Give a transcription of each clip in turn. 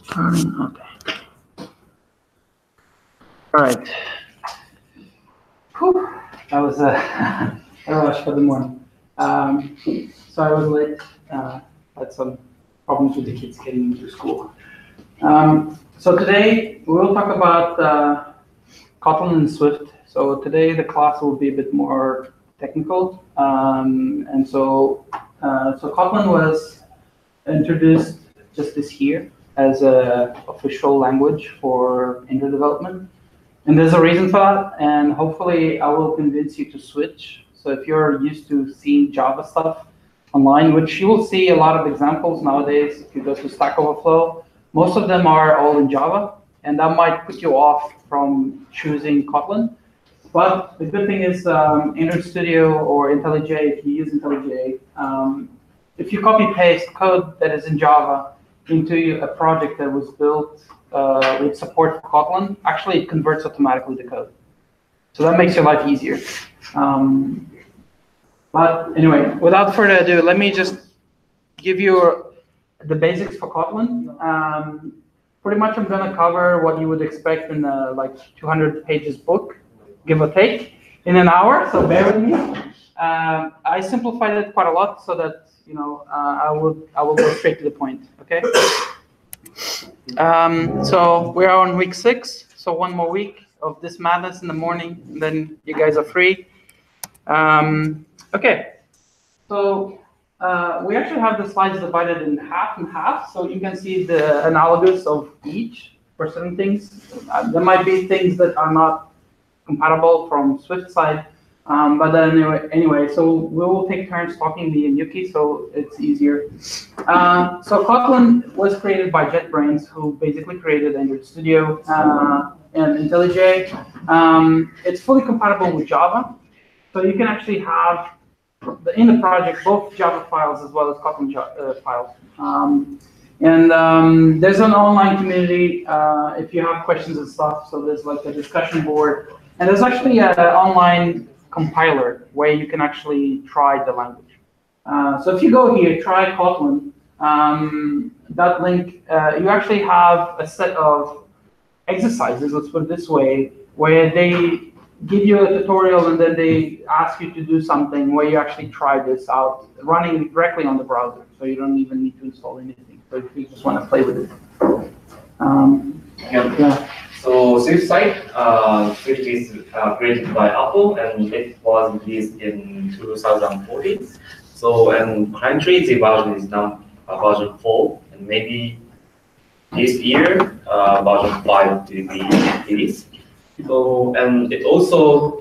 Okay. All right. Whew. That was a rush for the morning. So I was late. Had some problems with the kids getting into school. So today we'll talk about Kotlin and Swift. So today the class will be a bit more technical. And so Kotlin was introduced just this year as an official language for Android development. And there's a reason for that, and hopefully I will convince you to switch. So if you're used to seeing Java stuff online, which you will see a lot of examples nowadays, if you go to Stack Overflow, most of them are all in Java, and that might put you off from choosing Kotlin. But the good thing is Android Studio or IntelliJ, if you use IntelliJ, if you copy paste code that is in Java into a project that was built with support for Kotlin, actually it converts automatically the code. So that makes your life easier. But anyway, without further ado, let me just give you the basics for Kotlin. Pretty much I'm going to cover what you would expect in a like 200 pages book, give or take, in an hour, so bear with me. I simplified it quite a lot so that I will go straight to the point, okay? So we're on week 6, so one more week of this madness in the morning, and then you guys are free. Okay, so we actually have the slides divided in half and half, so you can see the analogous of each for certain things. There might be things that are not compatible from Swift side, but then anyway, so we will take turns talking, me and Yuki, so it's easier. So Kotlin was created by JetBrains, who basically created Android Studio and IntelliJ. It's fully compatible with Java, so you can actually have in the project both Java files as well as Kotlin files. And there's an online community if you have questions and stuff. So there's like a discussion board, and there's actually an online compiler where you can actually try the language. So if you go here, try Kotlin, that link, you actually have a set of exercises, let's put it this way, where they give you a tutorial and then they ask you to do something where you actually try this out, running directly on the browser. So you don't even need to install anything. So if you just want to play with it. Yeah. So Swift site, Swift is created by Apple, and it was released in 2014. So and currently the version is now version 4, and maybe this year version 5 will be released. So and it also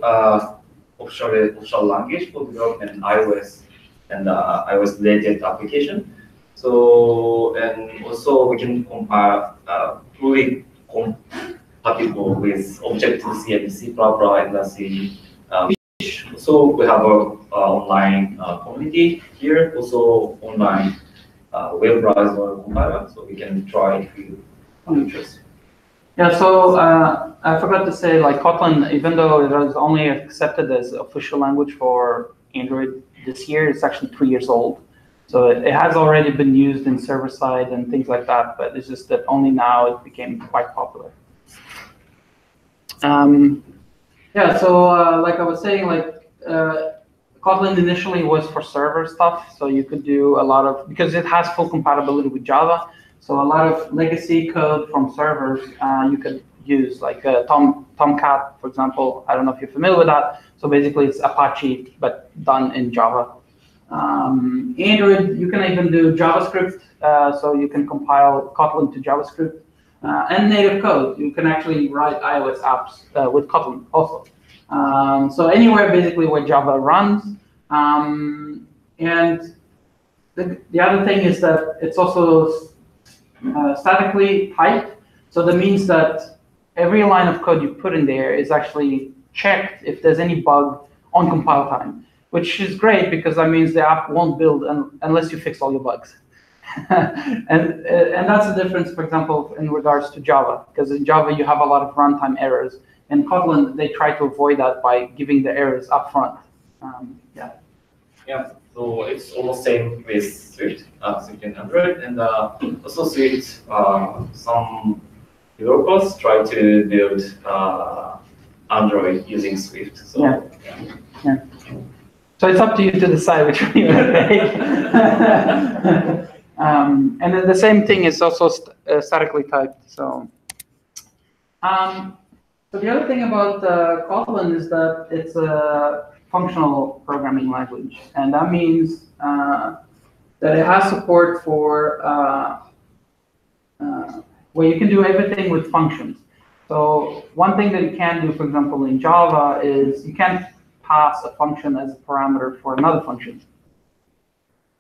official language for development iOS and iOS related application. So and also we can compile fully compatible with Objective-C and C++ and C. So we have an online community here, also online web browser compiler, so we can try if you are interested. Yeah, so I forgot to say, like Kotlin, even though it was only accepted as official language for Android this year, it's actually 3 years old. So it has already been used in server side and things like that, but it's just that only now it became quite popular. Yeah, so like I was saying, like Kotlin initially was for server stuff, so you could do a lot of, because it has full compatibility with Java, so a lot of legacy code from servers you could use, like Tomcat, for example. I don't know if you're familiar with that. So basically it's Apache, but done in Java. Android, you can even do JavaScript, so you can compile Kotlin to JavaScript. And native code, you can actually write iOS apps with Kotlin also. So anywhere basically where Java runs. And the other thing is that it's also statically typed. So that means that every line of code you put in there is actually checked if there's any bug on compile time, which is great because that means the app won't build unless you fix all your bugs. and that's the difference, for example, in regards to Java, because in Java you have a lot of runtime errors. In Kotlin, they try to avoid that by giving the errors up front. Yeah. So it's almost same with Swift, Swift and Android, and also Swift. Some developers try to build Android using Swift. So yeah. So it's up to you to decide which one you want to take. And then the same thing is also statically typed. So, so the other thing about Kotlin is that it's a functional programming language, and that means that it has support for where you can do everything with functions. So one thing that you can do, for example, in Java is you can't pass a function as a parameter for another function.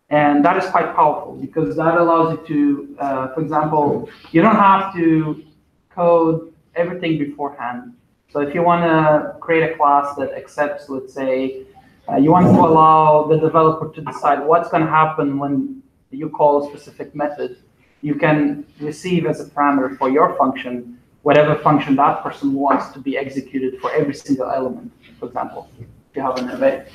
And that is quite powerful because that allows you to, for example, you don't have to code everything beforehand. So if you want to create a class that accepts, let's say, you want to allow the developer to decide what's going to happen when you call a specific method, you can receive as a parameter for your function whatever function that person wants to be executed for every single element, for example, if you have an array.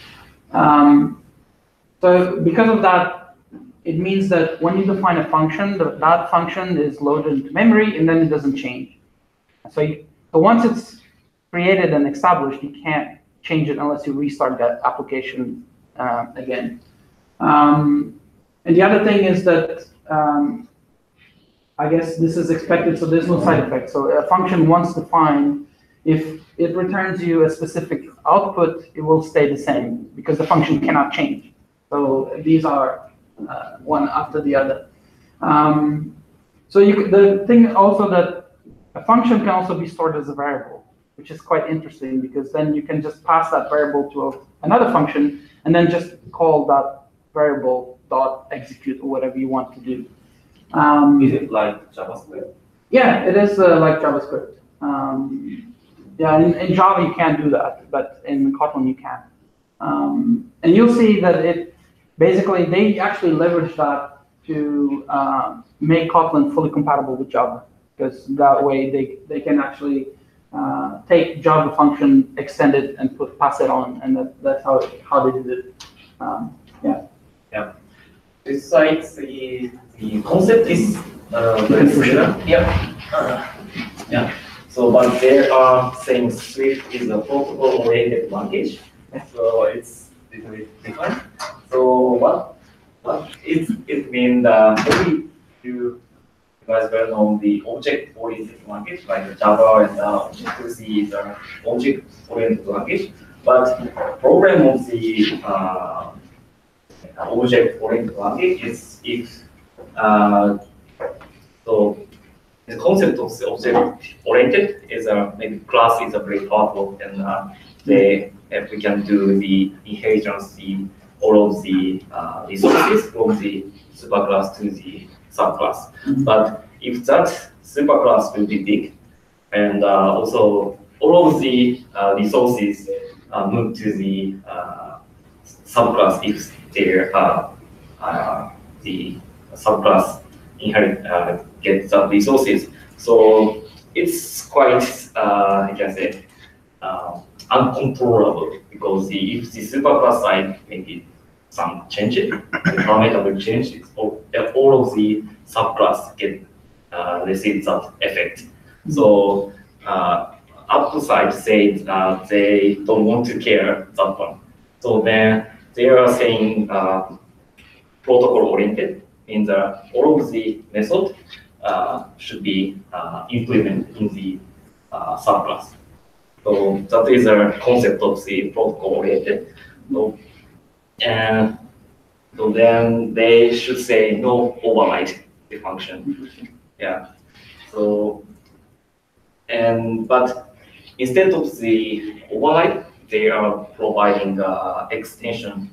So because of that, it means that when you define a function, that function is loaded into memory and then it doesn't change. So once it's created and established, you can't change it unless you restart that application again. And the other thing is that I guess this is expected, so there's no side effect. So a function once defined, if it returns you a specific output, it will stay the same because the function cannot change. So these are one after the other. So the thing also that a function can also be stored as a variable, which is quite interesting because then you can just pass that variable to another function and then just call that variable dot execute or whatever you want to do. is it like JavaScript? Yeah, it is like JavaScript. Yeah, in Java you can't do that, but in Kotlin you can. And you'll see that basically they actually leverage that to make Kotlin fully compatible with Java, because that way they can actually take Java function, extend it, and pass it on, and that's how they did it. Yeah. Besides the concept is very similar. Yeah. So, but there are saying Swift is a protocol-oriented language, so it's a little bit different. So what it means? Maybe you guys well know the object-oriented language like Java and Objective-C is an object-oriented language, but problem of the object-oriented language is if so the concept of the object-oriented is maybe class is a very powerful, and if we can do the inheritance, all of the resources from the superclass to the subclass. But if that superclass will be big, and also all of the resources move to the subclass if the subclass get the resources. So it's quite, I can say, uncontrollable, because if the superclass side maybe some changes, the parameter will change, all of the subclass get receive that effect. So up side says they don't want to care that one. So then they are saying protocol oriented, means all of the method should be implemented in the subclass. So that is a concept of the protocol oriented. So, and so then they should say no override the function. Yeah. So but instead of the override, they are providing the extension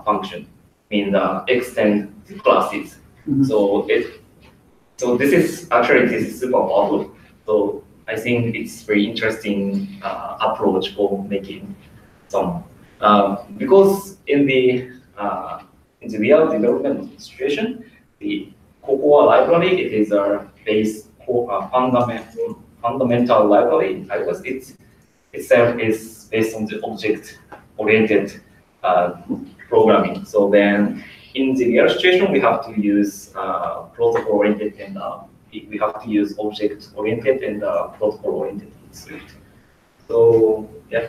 function, mean extend the classes. So this is super powerful. So I think it's very interesting approach for making some because in the real development situation, the Cocoa library, it is a base fundamental library in iOS. It itself is based on the object-oriented programming. So then in the real situation, we have to use protocol-oriented and we have to use object-oriented and protocol-oriented script. So yeah.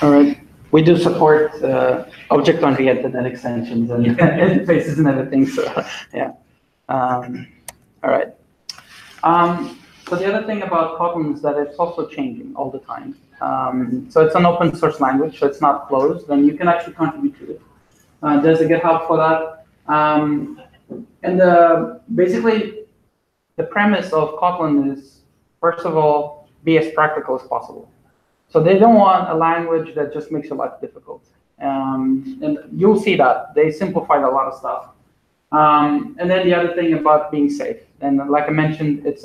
All right. We do support object-oriented and extensions and interfaces and everything. So yeah. All right. So the other thing about Kotlin is that it's also changing all the time. So it's an open source language, so it's not closed, and you can actually contribute to it. There's a GitHub for that. Basically, the premise of Kotlin is, first of all, be as practical as possible. So they don't want a language that just makes your life difficult. And you'll see that. They simplified a lot of stuff. And then the other thing about being safe. And like I mentioned, it's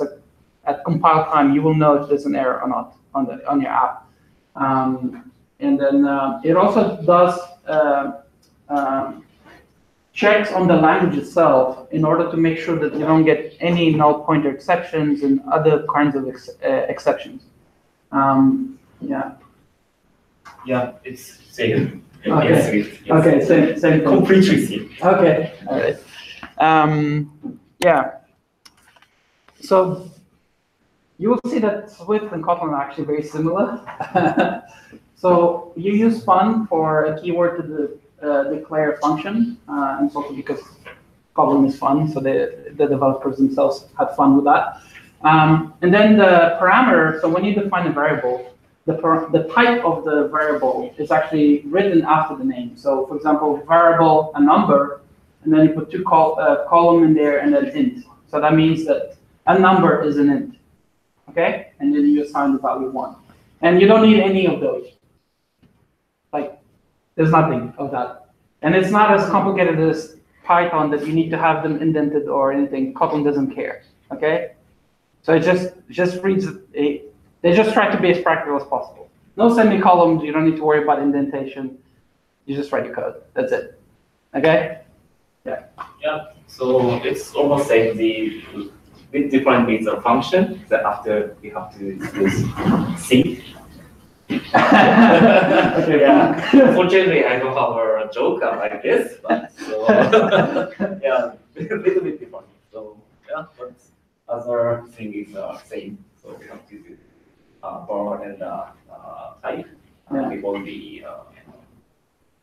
at compile time, you will know if there's an error or not on your app. And then it also does checks on the language itself in order to make sure that you don't get any null pointer exceptions and other kinds of exceptions. Yeah. Yeah, it's safe. Okay. Yes. Okay. Same thing. Completely safe. Okay. All right. Yeah. So you will see that Swift and Kotlin are actually very similar. So you use fun for a keyword to declare a function, and it's also because Kotlin is fun, so the developers themselves had fun with that. And then the parameter, so when you define a variable, the type of the variable is actually written after the name. So for example, variable, a number, and then you put two column in there and then int. So that means that a number is an int, okay? And then you assign the value 1. And you don't need any of those. Like, there's nothing of that. And it's not as complicated as Python that you need to have them indented or anything. Kotlin doesn't care, okay? So it just reads, they just try to be as practical as possible. No semicolons, you don't need to worry about indentation. You just write your code, that's it, okay? Yeah. Yeah, so it's almost like the with different bits of function that after we have to use sync. Okay. Yeah. Unfortunately, I don't have a joke like this, but so yeah, a little bit different. So yeah, but other thing is same. So we have to do bar and type before the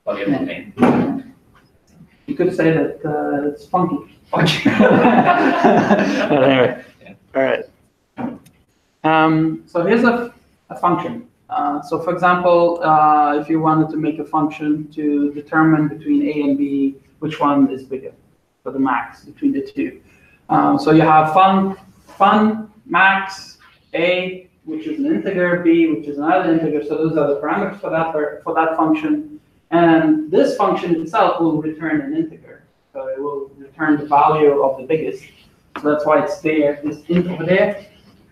variable name. You could say that it's funky. Okay. But anyway, all right. So here's a function. So for example, if you wanted to make a function to determine between A and B, which one is bigger, so the max between the two. So you have fun, max, A, which is an integer, B, which is another integer. So those are the parameters for that function. And this function itself will return an integer. So it will return the value of the biggest. So that's why it's there, this int over there.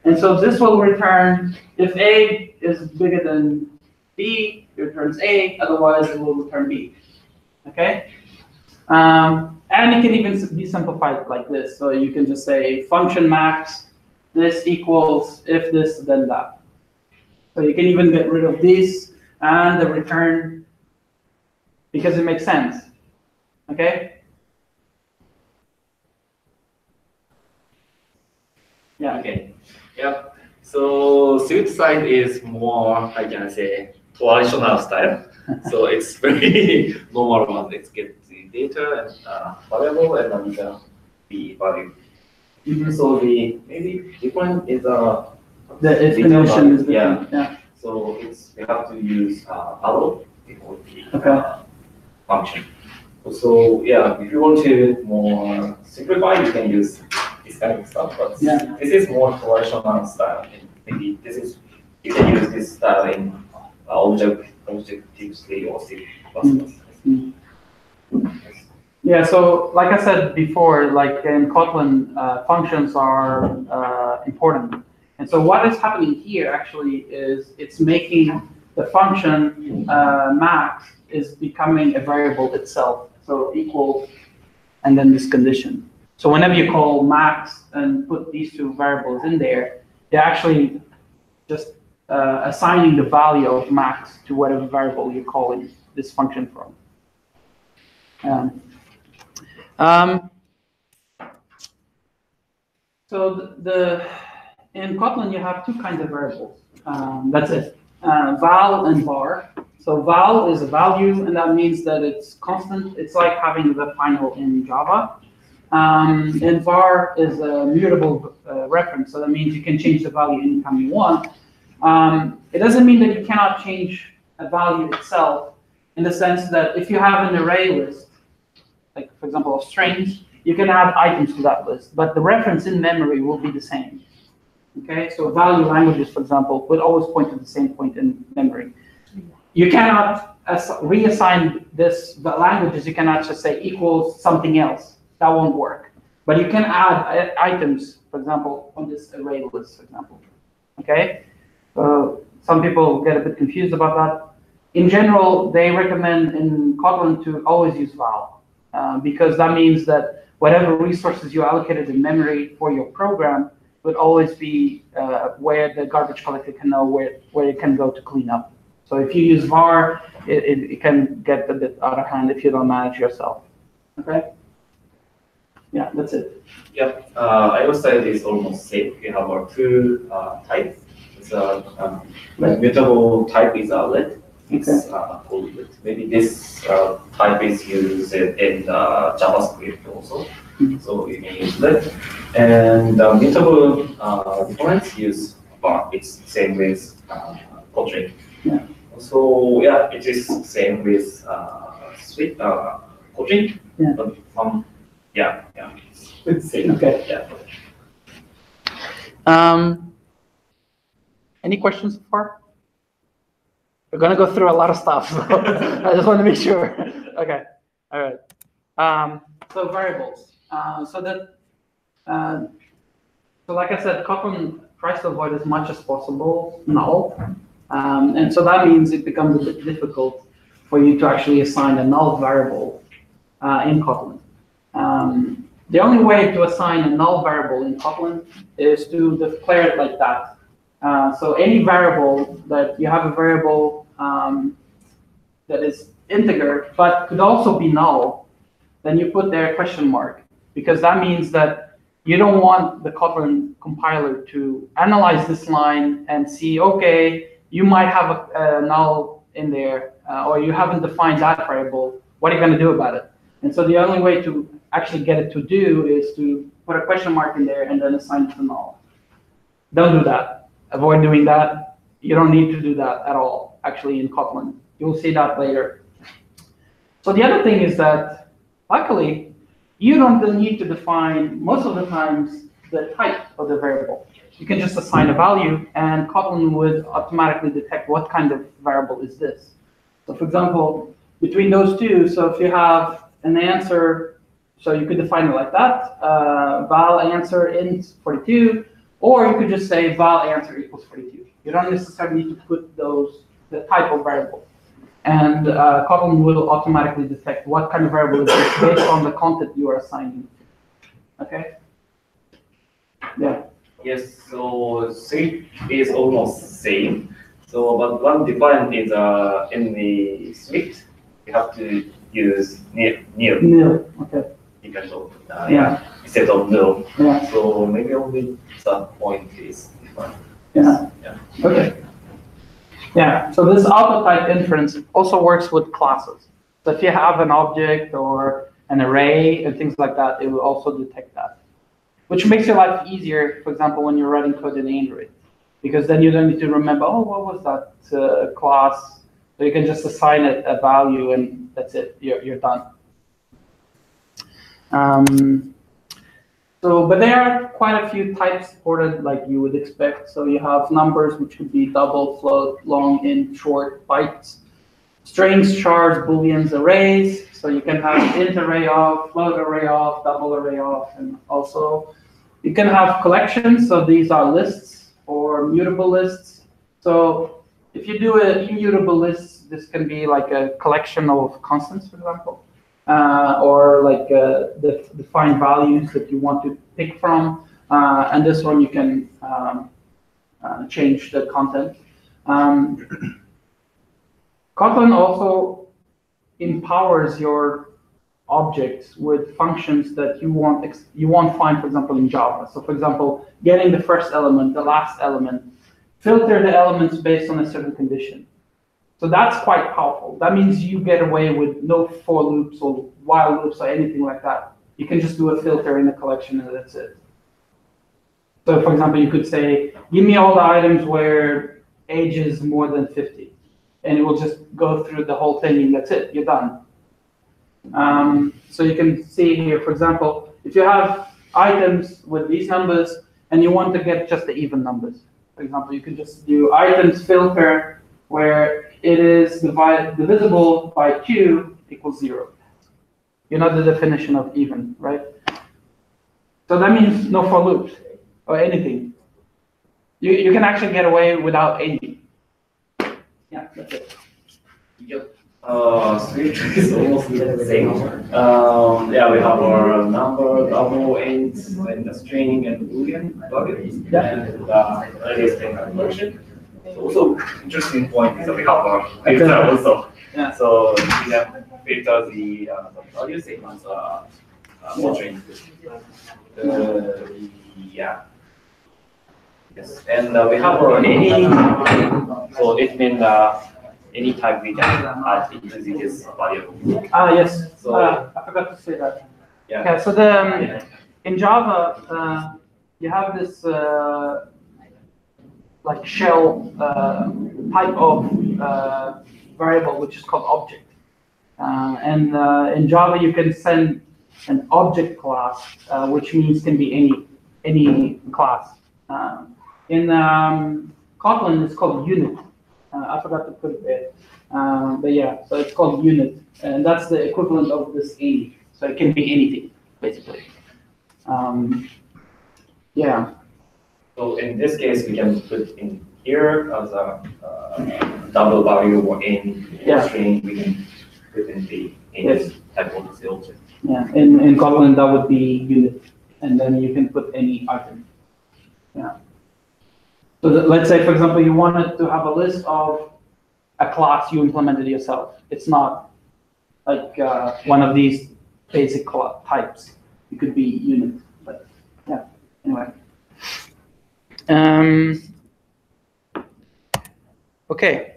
And so this will return, if A is bigger than B, it returns A, otherwise it will return B. Okay? And it can even be simplified like this. So you can just say function max, this equals if this, then that. So you can even get rid of this and the return because it makes sense. Okay? Yeah. Okay. Yeah. So Swift side is more, I can say, traditional style. So it's very normal one. Let's get the data and variable and then the value. So the maybe different is the explanation is different. Yeah. So we have to use arrow before the function. So yeah, if you want to more simplify, you can use this kind of stuff. But this is more traditional style. And maybe you can use this style in Objective-C or C++. Yeah, so like I said before, like in Kotlin, functions are important. And so what is happening here actually is it's making the function max is becoming a variable itself. So equals, and then this condition. So whenever you call max and put these two variables in there, they're actually just assigning the value of max to whatever variable you're calling this function from. So in Kotlin, you have two kinds of variables. That's it. Val and var. So val is a value, and that means that it's constant. It's like having the final in Java. And var is a mutable reference, so that means you can change the value anytime you want. It doesn't mean that you cannot change a value itself, in the sense that if you have an array list, like for example of strings, you can add items to that list, but the reference in memory will be the same. Okay, so value languages, for example, would always point to the same point in memory. You cannot reassign this languages. You cannot just say equals something else. That won't work. But you can add items, for example, on this array list, for example. Okay, some people get a bit confused about that. In general, they recommend in Kotlin to always use val, because that means that whatever resources you allocated in memory for your program would always be where the garbage collector can know where it can go to clean up. So if you use var, it can get a bit out of hand if you don't manage yourself. Okay? Yeah, that's it. Yep. I would say it's almost safe. We have our two types. It's mutable type is let. It's called let. Maybe this type is used in JavaScript also. So you can use let. And mutable difference use var. It's same with Kotlin. Yeah. So yeah, it is same with Swift Kotlin. Yeah. But yeah. It's same. Okay. Yeah. Any questions so far? We're gonna go through a lot of stuff, so I just want to make sure. Okay. All right. So variables. So like I said, Kotlin tries to avoid as much as possible null. And so that means it becomes a bit difficult for you to actually assign a null variable in Kotlin. The only way to assign a null variable in Kotlin is to declare it like that. So any variable that you have a variable that is integer, but could also be null, then you put there a question mark, because that means that you don't want the Kotlin compiler to analyze this line and see, okay, you might have a null in there, or you haven't defined that variable. What are you going to do about it? And so the only way to actually get it to do is to put a question mark in there and then assign it to null. Don't do that. Avoid doing that. You don't need to do that at all, actually, in Kotlin. You'll see that later. So the other thing is that, luckily, you don't need to define, most of the times, the type of the variable. You can just assign a value, and Kotlin would automatically detect what kind of variable is this. So for example, between those two, so if you have an answer, so you could define it like that, val answer int 42, or you could just say val answer equals 42. You don't necessarily need to put the type of variable. And Kotlin will automatically detect what kind of variable it is based on the content you are assigning. Okay? Yeah. Yes, so Swift is almost same. So, but one difference is in the Swift, you have to use nil. Nil. Okay. Because of instead of nil. Yeah. So maybe only that point is different. Yeah. Okay. Yeah. So this auto type inference also works with classes. So if you have an object or an array and things like that, it will also detect that, which makes your life easier, for example, when you're writing code in Android, because then you don't need to remember, oh, what was that class? So you can just assign it a value, and that's it. You're done. But there are quite a few types supported, like you would expect. So you have numbers, which could be double, float, long, int, short, bytes, strings, chars, booleans, arrays. So you can have int array of, float array of, double array of, and also you can have collections. So these are lists or mutable lists. So if you do an immutable list, this can be like a collection of constants, for example, or like the defined values that you want to pick from. And this one you can change the content. Kotlin also empowers your objects with functions that you won't find, for example, in Java. So, for example, getting the first element, the last element, filter the elements based on a certain condition. So that's quite powerful. That means you get away with no for loops or while loops or anything like that. You can just do a filter in a collection and that's it. So, for example, you could say, give me all the items where age is more than 50. And it will just go through the whole thing and that's it, you're done. So you can see here, for example, if you have items with these numbers and you want to get just the even numbers, for example, you can just do items filter where it is divisible by q equals 0. You know the definition of even, right? So that means no for loops or anything. You can actually get away without any. Yeah, that's it. Yep. Switch is almost the same. Yeah, we have our number, double, int, and the string and boolean buckets, and earliest and conversion. So also interesting point is that we have our filter also. Yeah. So we can filter the value segments measuring. Yeah. Yes, and we have our any. So it means any type we can add into this variable. Yes. So I forgot to say that. yeah. Okay, so in Java, you have this like shell type of variable which is called object. And in Java, you can send an object class, which means can be any class. In Kotlin, it's called unit. I forgot to put it there. But yeah, so it's called unit. And that's the equivalent of this any. So it can be anything, basically. Yeah. So in this case, we can put in here as a double value or in string. We can put in the any type of the object. Yeah. In Kotlin, that would be unit, and then you can put any item. Yeah. So let's say, for example, you wanted to have a list of a class you implemented yourself. It's not like one of these basic types. It could be unit, but yeah. Anyway. Okay.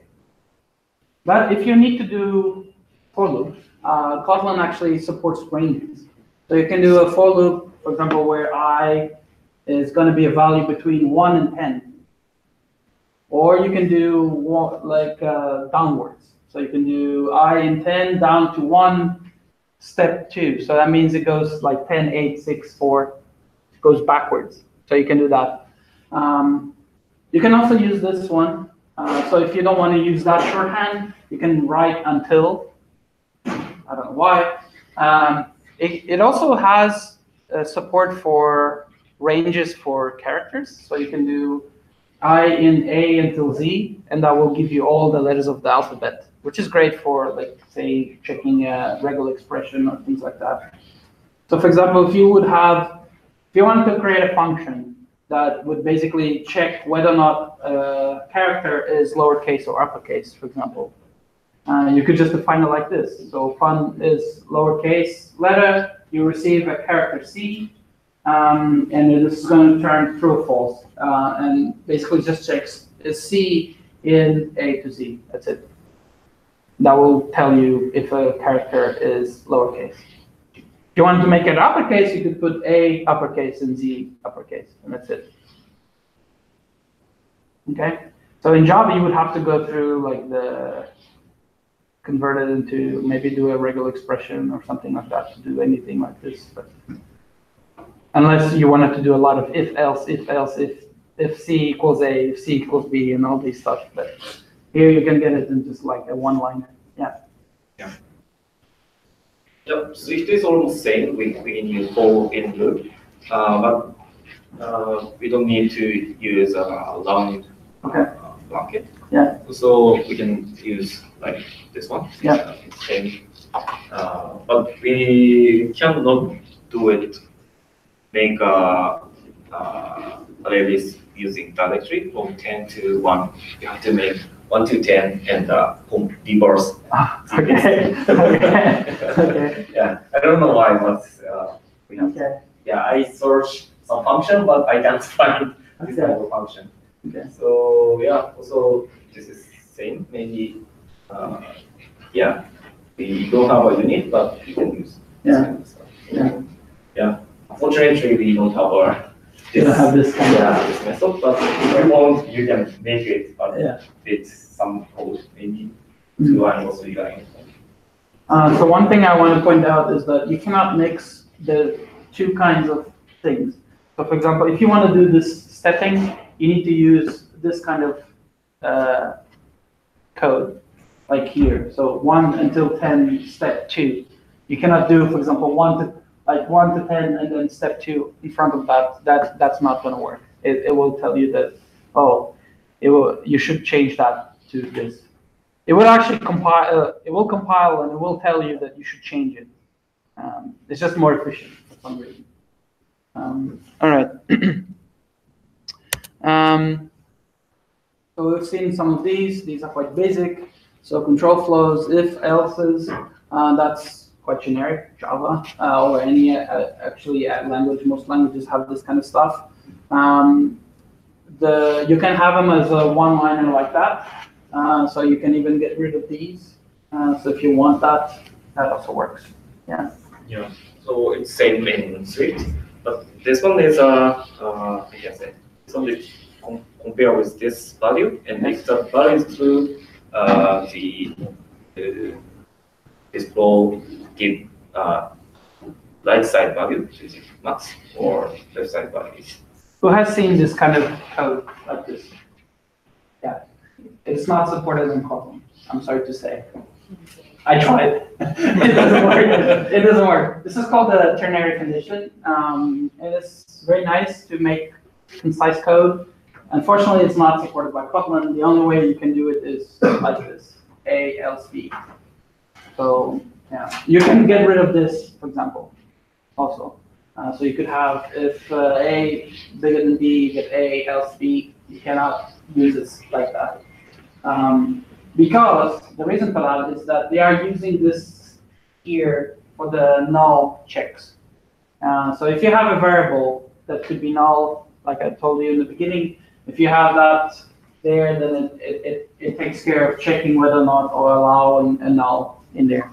But if you need to do for loop, Kotlin actually supports ranges. So you can do a for loop, for example, where I is going to be a value between 1 and 10. Or you can do like downwards. So you can do I in 10 down to 1, step 2. So that means it goes like 10, 8, 6, 4, goes backwards. So you can do that. You can also use this one. So if you don't want to use that shorthand, you can write until. I don't know why. It also has support for ranges for characters. So you can do I in A until Z, and that will give you all the letters of the alphabet, which is great for, like, say, checking a regular expression or things like that. So, for example, if you wanted to create a function that would basically check whether or not a character is lowercase or uppercase, for example, you could just define it like this. So fun is lowercase letter, you receive a character C, and it is going to turn true or false. And basically just checks, is C in A to Z? That's it. That will tell you if a character is lowercase. If you wanted to make it uppercase, you could put A uppercase and Z uppercase, and that's it. Okay? So in Java, you would have to go through like convert it into, maybe do a regular expression or something like that to do anything like this. But unless you wanted to do a lot of if else, if C equals A, if C equals B, and all these stuff. But here you can get it in just like a one-liner. Yeah. Yeah. Yep. So it is almost same. We can use for in loop, but we don't need to use a long blanket. Yeah. So we can use like this one. Yeah. Same. But we cannot do it. Make a array list using directory from 10 to 1. You have to make 1 to 10 and reverse. Okay. Okay. Okay. Yeah, I don't know why, but we have. Okay. Yeah, I search some function, but I can't find this Okay. type of function. Okay. So yeah, also this is same. Maybe yeah, we don't have a unit, but we can use this Yeah. kind of stuff. Yeah. Yeah. Unfortunately, we don't have our You don't have this kind of. this method, but if you want, you can make it, but Yeah. with some code, maybe Mhm. two and also UI. So one thing I want to point out is that you cannot mix the two kinds of things. So for example, if you want to do this stepping, you need to use this kind of code, like here. So 1 until 10, step 2. You cannot do, for example, 1 to 10 and then step 2 in front of that. That's not going to work. It will tell you that, oh, you should change that to this. It will actually compile. It will compile and it will tell you that you should change it. It's just more efficient for some reason. All right. So we've seen some of these. These are quite basic. So control flows, if, else's. That's quite generic, Java or any actually language. Most languages have this kind of stuff. You can have them as a one-liner like that. So you can even get rid of these. So if you want that, that also works. Yeah. Yeah. So it's same in Swift, but this one is I can say this one is compare with this value, and if the value is true, this flow give right side value, which is max, or left side value. Who has seen this kind of code like this? Yeah. It's not supported in Kotlin, I'm sorry to say. I tried. It doesn't work. It doesn't work. This is called the ternary condition. It is very nice to make concise code. Unfortunately, it's not supported by Kotlin. The only way you can do it is like this, A else B. So yeah, you can get rid of this, for example, also. So you could have, if A bigger than B, get A else B. You cannot use it like that. Because the reason for that is that they are using this here for the null checks. So if you have a variable that could be null, like I told you in the beginning, if you have that there, then it takes care of checking whether or not or allow a null in there.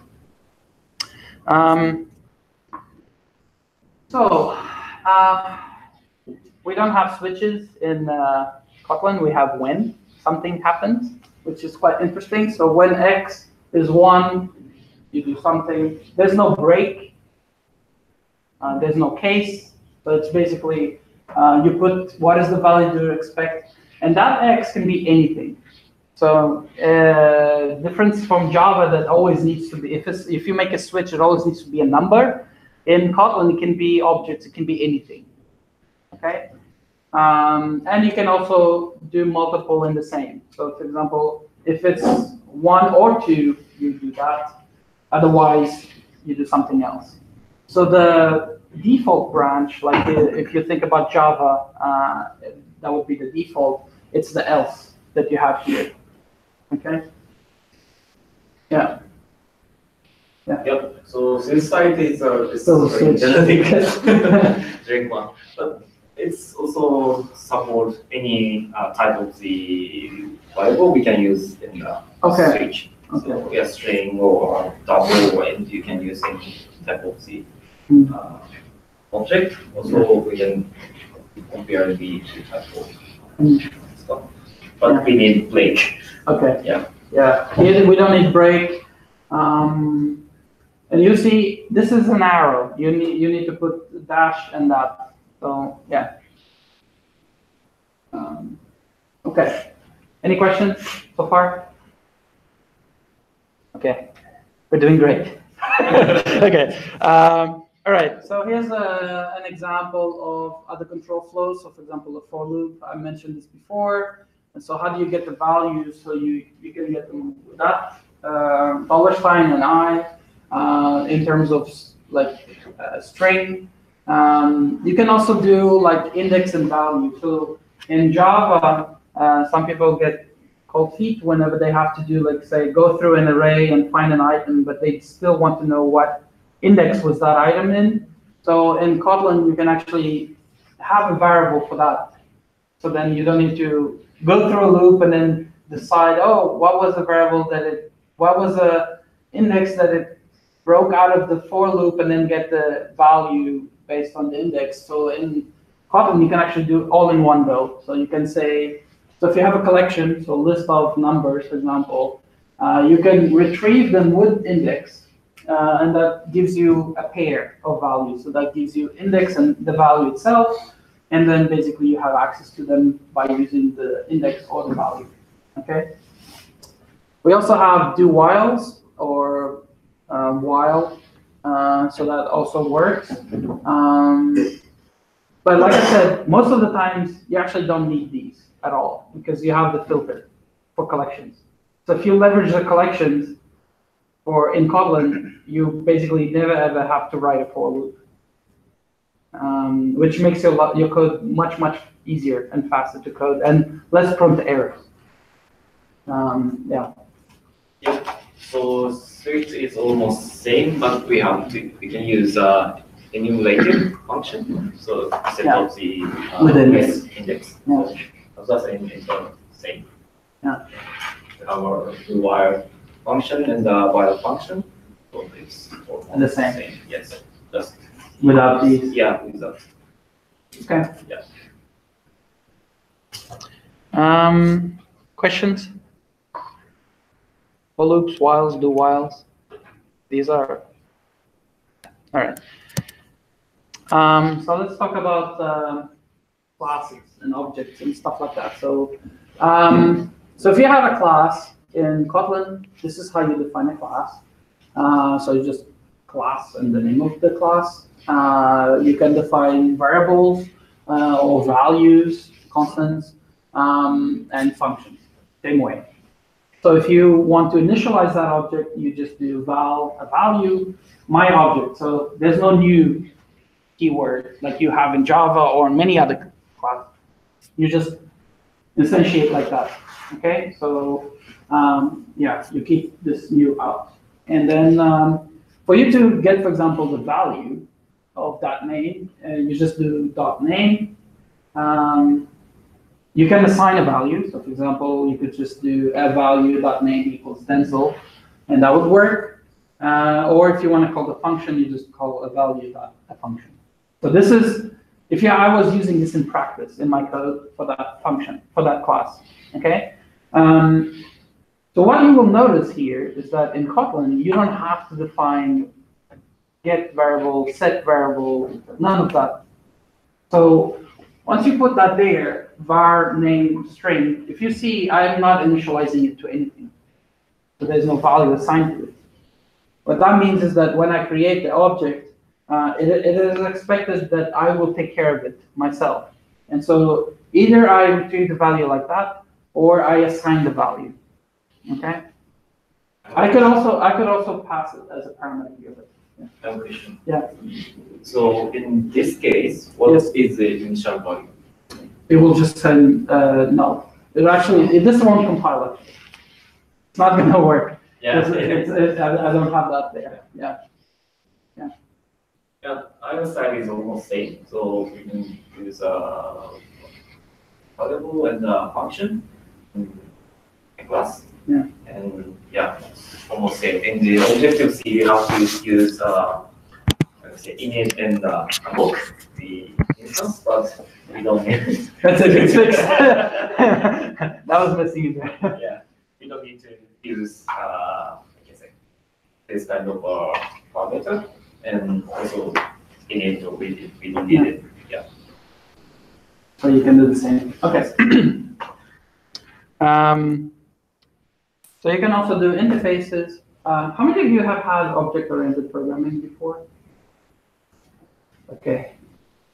We don't have switches in Kotlin. We have when something happens, which is quite interesting. So when x is 1, you do something. There's no break. There's no case. So it's basically you put what is the value you expect, and that x can be anything. So difference from Java that always needs to be, if you make a switch, it always needs to be a number. In Kotlin, it can be objects. It can be anything. Okay. And you can also do multiple in the same. So for example, if it's 1 or 2, you do that. Otherwise, you do something else. So the default branch, like if you think about Java, that would be the default. It's the else that you have here. Okay? Yeah. Yeah. Yep. So this side is So very switch. drink one, but it's also support any type of the variable we can use in the switch. Okay. So yeah, string or double, and you can use any type of the object. Also, we can compare the two type of stuff. But we need break. Okay. Yeah. Yeah. Here we don't need break. And you see, this is an arrow. You need to put the dash and that. So yeah. Okay. Any questions so far? Okay. We're doing great. Okay. All right. So here's an example of other control flows. So for example, a for loop. I mentioned this before. And so how do you get the values? So you can get them with that $sign and I. In terms of like string, you can also do like index and value. So in Java, some people get called feat whenever they have to do, like, say, go through an array and find an item, but they still want to know what index was that item in. So in Kotlin, you can actually have a variable for that. So then you don't need to go through a loop and then decide, oh, what was the variable what was the index that it broke out of the for loop, and then get the value based on the index. So in Kotlin, you can actually do it all in one go. So you can say, so if you have a collection, so a list of numbers, for example, you can retrieve them with index, and that gives you a pair of values. So that gives you index and the value itself, and then basically you have access to them by using the index or the value. Okay. We also have do whiles or while, so that also works. But like I said, most of the times you actually don't need these at all because you have the filter for collections. So if you leverage the collections in Kotlin, you basically never ever have to write a for loop, which makes your code much easier and faster to code and less prone to errors. Yeah. Yeah. So Swift is almost same, but we can use enumerated function. So set up the index. Yeah. So that's same. Yeah. Our while function and the while function. So it's and the same. Yes. Just without these. Yeah, without. Okay. Yeah. Questions? For loops, whiles, do whiles. These are all right. So let's talk about classes and objects and stuff like that. So, so if you have a class in Kotlin, this is how you define a class. So you just class and the name of the class. You can define variables or values, constants, and functions. Same way. So if you want to initialize that object, you just do a value, my object. So there's no new keyword like you have in Java or in many other classes. You just instantiate like that. Okay, so yeah, you keep this new out. And then for you to get, for example, the value of that name, you just do .name. You can assign a value. So for example, you could just do a value.name equals stencil, and that would work. Or if you want to call the function, you just call a value.a function. So this is, I was using this in practice in my code for that function, for that class. Okay. So what you will notice here is that in Kotlin, you don't have to define get variable, set variable, none of that. So once you put that there, var name string, if you see, I'm not initializing it to anything. So there's no value assigned to it. What that means is that when I create the object, it is expected that I will take care of it myself. And so either I retrieve the value like that, or I assign the value. Okay. I could also pass it as a parameter here. Yeah. I have a question. Yeah. So in this case, what is the initial value? It will just send null. This won't compile it. It's not going to work. Yeah. I don't have that there. Yeah. Yeah. Yeah. Either side is almost same. So we can use a variable and a function in a class. Yeah. And yeah, almost same. In the Objective-C, you have to use let's say init and hook the instance, but we don't need it. That's a good fix. That was missing there. Yeah, we don't need to use this kind of parameter, and also init we don't need it. Yeah. So you can do the same. Okay. So you can also do interfaces. How many of you have had object-oriented programming before? Okay.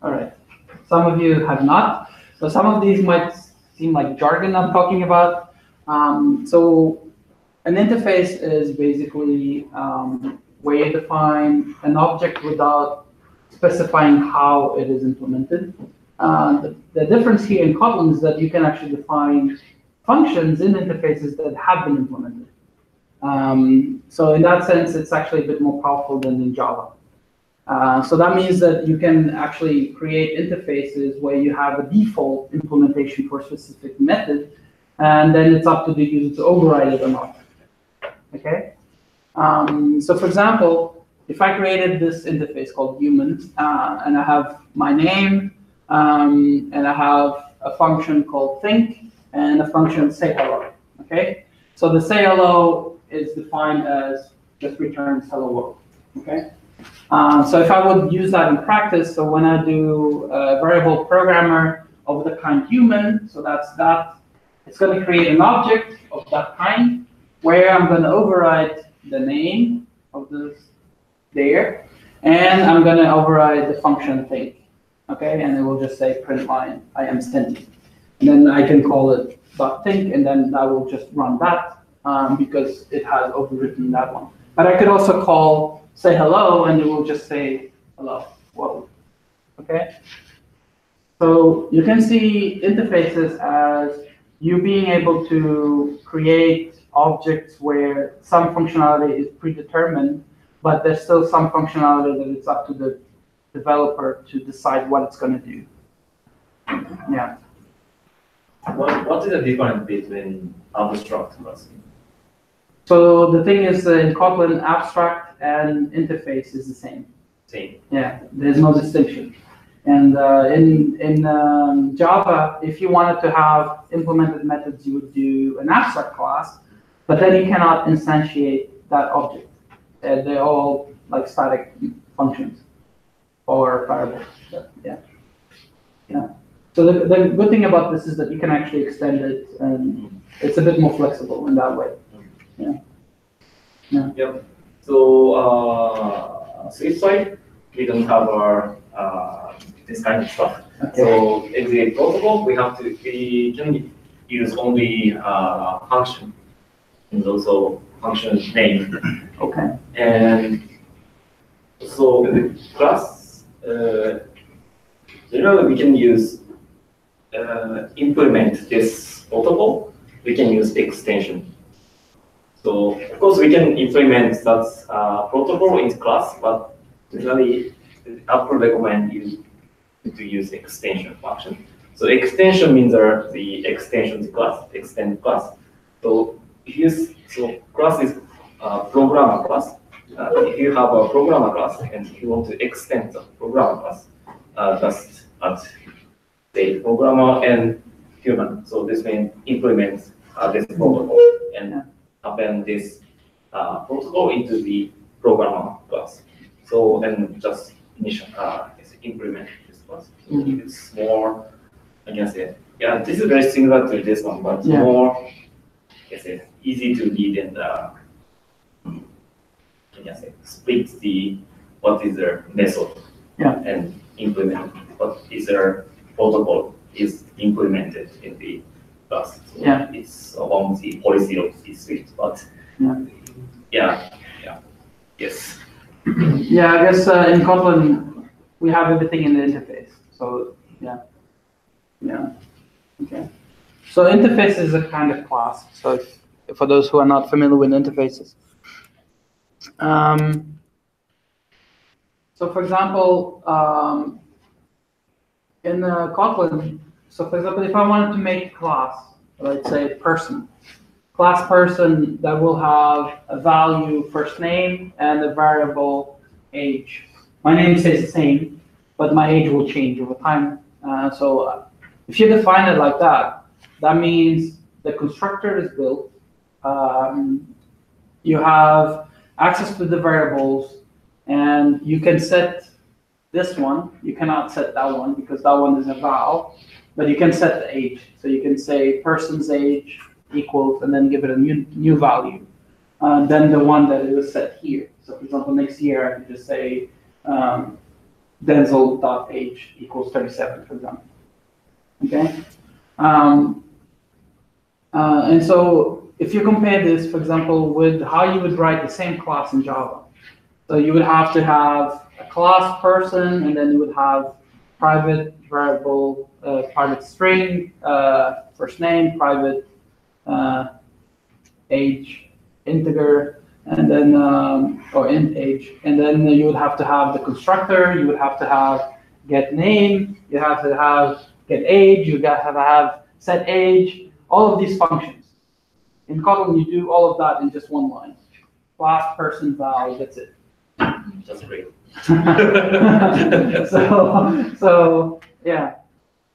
All right. Some of you have not. So some of these might seem like jargon I'm talking about. So an interface is basically where you define an object without specifying how it is implemented. The difference here in Kotlin is that you can actually define functions in interfaces that have been implemented. So in that sense, it's actually a bit more powerful than in Java. So that means that you can actually create interfaces where you have a default implementation for a specific method, and then it's up to the user to override it or not. Okay. So for example, if I created this interface called human, and I have my name, and I have a function called think, and a function say hello. Okay. So the say hello is defined as just returns hello world. Okay. So if I would use that in practice, so when I do a variable programmer of the kind human, so that's that, it's going to create an object of that kind where I'm going to override the name of this there, and I'm going to override the function think. Okay, and it will just say print line, I am sending. And then I can call it .think, and then I will just run that because it has overwritten that one. But I could also call say hello, and it will just say hello. Whoa. Okay. So you can see interfaces as you being able to create objects where some functionality is predetermined, but there's still some functionality that it's up to the developer to decide what it's going to do. Yeah. What is the difference between abstract classing? So the thing is, in Kotlin, abstract and interface is the same. Same. Yeah, there's no distinction. And in Java, if you wanted to have implemented methods, you would do an abstract class, but then you cannot instantiate that object. They're all like static functions or variables. Yeah. Yeah. So the good thing about this is that you can actually extend it, and it's a bit more flexible in that way. Yeah. Yeah. Yep. So Swift side, we don't have our this kind of stuff. Okay. So in the protocol, we can use only function and also function name. Okay. And so in the class, generally we can use implement this protocol. We can use extension. So of course we can implement that protocol in class, but generally Apple recommend you to use extension function. So extension means the extension class, extend class. So class is programmer class. If you have a programmer class and you want to extend the programmer class, just add the programmer and human. So this means implement this protocol and append this protocol into the programmer class. So then just implement this class. So it's more, I can say, yeah, this is very similar to this one, but more, I can say, easy to read and I can say, split what is their method and implement what is their protocol is implemented in the class. So it's along the policy of the Swift, but yes. Yeah, I guess in Kotlin we have everything in the interface. So okay. So interface is a kind of class. So for those who are not familiar with interfaces. So for example, in Kotlin, so for example, if I wanted to make a class, let's say person, class person that will have a value first name and a variable age. My name stays the same, but my age will change over time. So if you define it like that, that means the constructor is built. You have access to the variables, and you can set this one. You cannot set that one because that one is a val, but you can set the age. So you can say person's age equals, and then give it a new value. Then the one that is set here. So for example, next year I can just say Denzel.age equals 37, for example. Okay. And so if you compare this, for example, with how you would write the same class in Java, so you would have to have a class person, and then you would have private variable, private string, first name, private age integer, and then or int age, and then you would have to have the constructor. You would have to have get name. You have to have get age. You got to have set age. All of these functions. In Kotlin, you do all of that in just one line. Class, person, val. That's it. That's great. so yeah,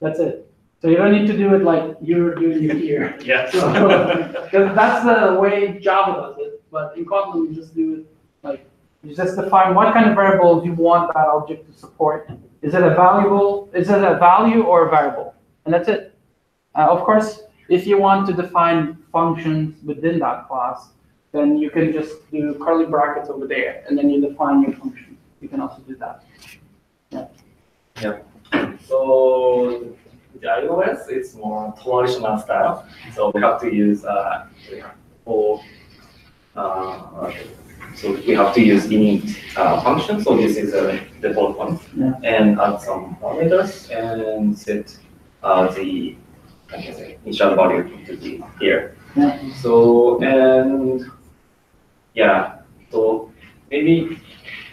that's it. So you don't need to do it like you're doing it here. Yeah. Because that's the way Java does it. But in Kotlin, you just do it like, you just define what kind of variables you want that object to support. Is it a value or a variable? And that's it. Of course, if you want to define functions within that class, then you can just do curly brackets over there, and then you define your function. You can also do that. Yeah. Yeah. So the iOS is more traditional style. So we have to use so we have to use init function. So this is a default one, Yeah. and add some parameters and set the initial value to the here. Yeah. So and yeah, so maybe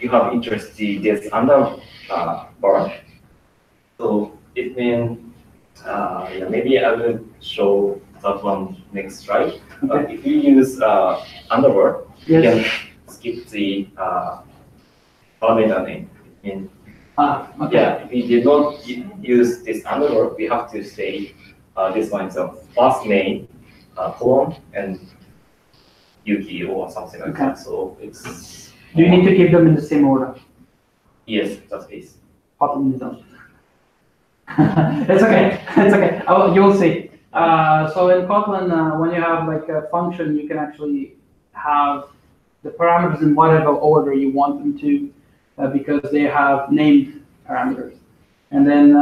you have interest in this under bar. So it means yeah, maybe I will show that one next slide. Okay. If you use underbar, you Yes. can skip the parameter name. Okay. Yeah, if we did not use this underbar, we have to say this one is a first name, colon, and Yuki or something like Okay. that. So it's. Do you need to keep them in the same order? Yes, that's it. Kotlin you don't. It's okay. It's okay. You'll see. So in Kotlin, when you have like a function, you can actually have the parameters in whatever order you want them to, because they have named parameters. And then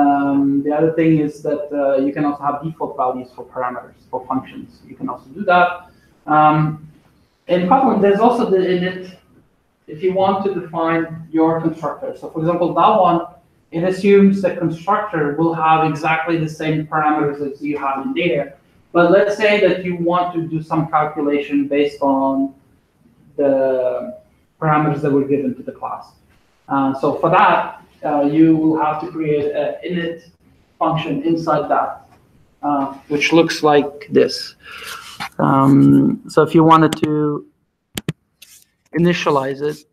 the other thing is that you can also have default values for parameters, for functions. You can also do that. In Kotlin, there's also the init if you want to define your constructor. So for example, that one, it assumes the constructor will have exactly the same parameters as you have in there. But let's say that you want to do some calculation based on the parameters that were given to the class. So for that, you will have to create an init function inside that, which looks like this. So if you wanted to initialize it,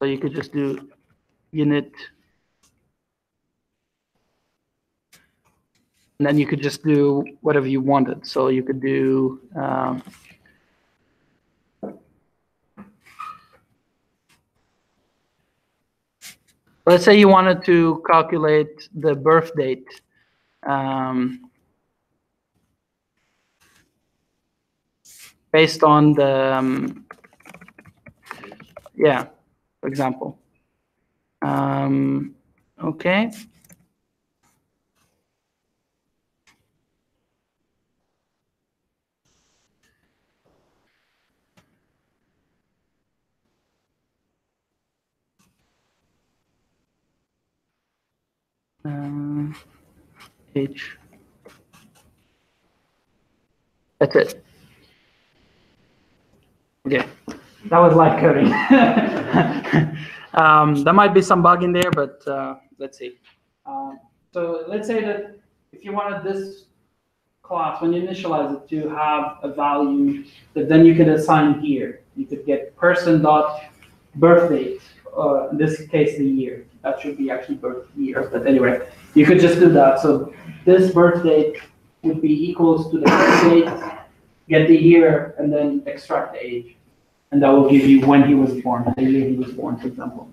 so you could just do init, and then you could just do whatever you wanted. So you could do let's say you wanted to calculate the birth date. Based on the, yeah, for example. Okay. H. That's it. Okay, that was live coding. There might be some bug in there, but let's see. So let's say that if you wanted this class, when you initialize it, to have a value that then you could assign here. You could get person.birth date, in this case, the year. That should be actually birth year, but anyway, you could just do that. So this birth date would be equals to the birth date, get the year, and then extract the age. And that will give you when he was born, the year he was born, for example.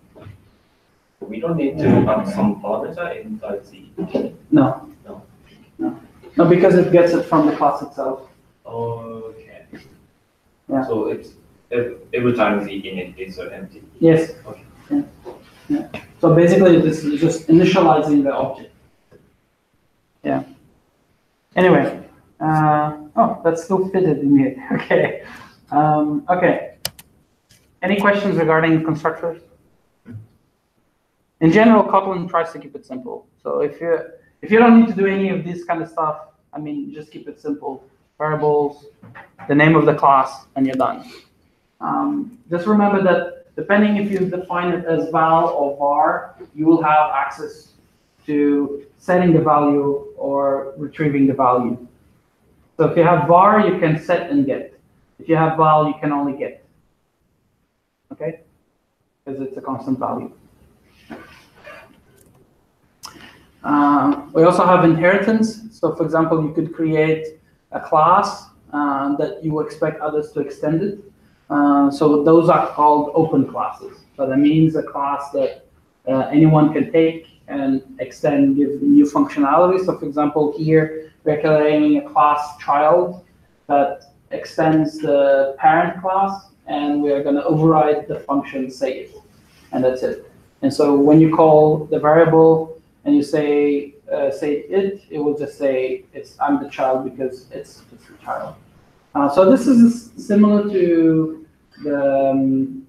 We don't need to add some parameter inside the. No. No. No. No, because it gets it from the class itself. Okay. Yeah. So it's every time the init is empty. Yes. Okay. Yeah. Yeah. So basically, this is just initializing the object. Yeah. Anyway. Oh, that's still fitted in here. Okay. Okay. Any questions regarding constructors? In general, Kotlin tries to keep it simple. So if you don't need to do any of this kind of stuff, I mean, just keep it simple. Variables, the name of the class, and you're done. Just remember that depending if you define it as val or var, you will have access to setting the value or retrieving the value. So if you have var, you can set and get. If you have val, you can only get. Okay? Because it's a constant value. We also have inheritance. So for example, you could create a class that you expect others to extend it. So those are called open classes. So that means a class that anyone can take and extend, give new functionality. So for example, here we're creating a class child that extends the parent class, and we are going to override the function save, and that's it. And so when you call the variable and you say it will just say I'm the child because it's the child. So this is similar to the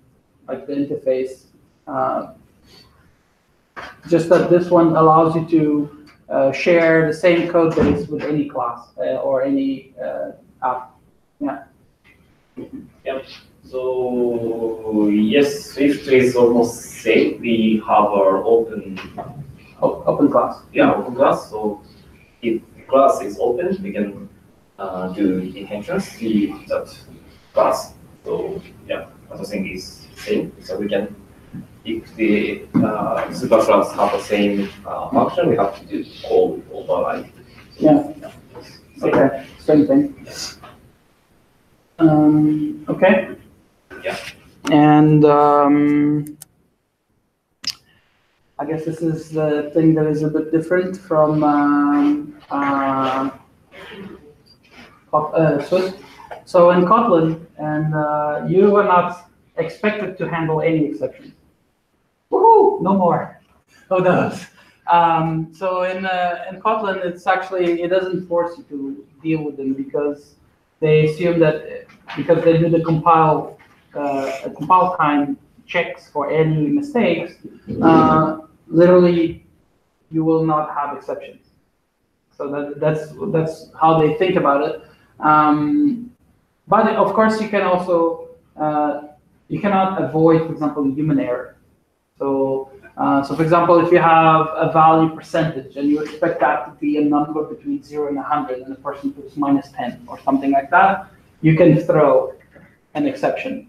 like the interface, just that this one allows you to share the same code base with any class or any app. Yeah. Yep. So yes, Swift is almost same. We have our open class. Yeah, open class. So if the class is open, we can do inheritance to that class. So yeah, other thing is same. So we can, if the superclass have the same function, we have to do call override. Yeah. Okay. Same thing. Okay. Yeah. And I guess this is the thing that is a bit different from Swift. So in Kotlin, and you are not expected to handle any exceptions. Woohoo! No more. Oh, those. So in Kotlin, it's actually, it doesn't force you to deal with them because they assume that because they do the compile time checks for any mistakes, literally you will not have exceptions. So that's how they think about it. But of course, you can also you cannot avoid, for example, human error. So for example, if you have a value percentage and you expect that to be a number between 0 and 100, and the person puts -10 or something like that, you can throw an exception.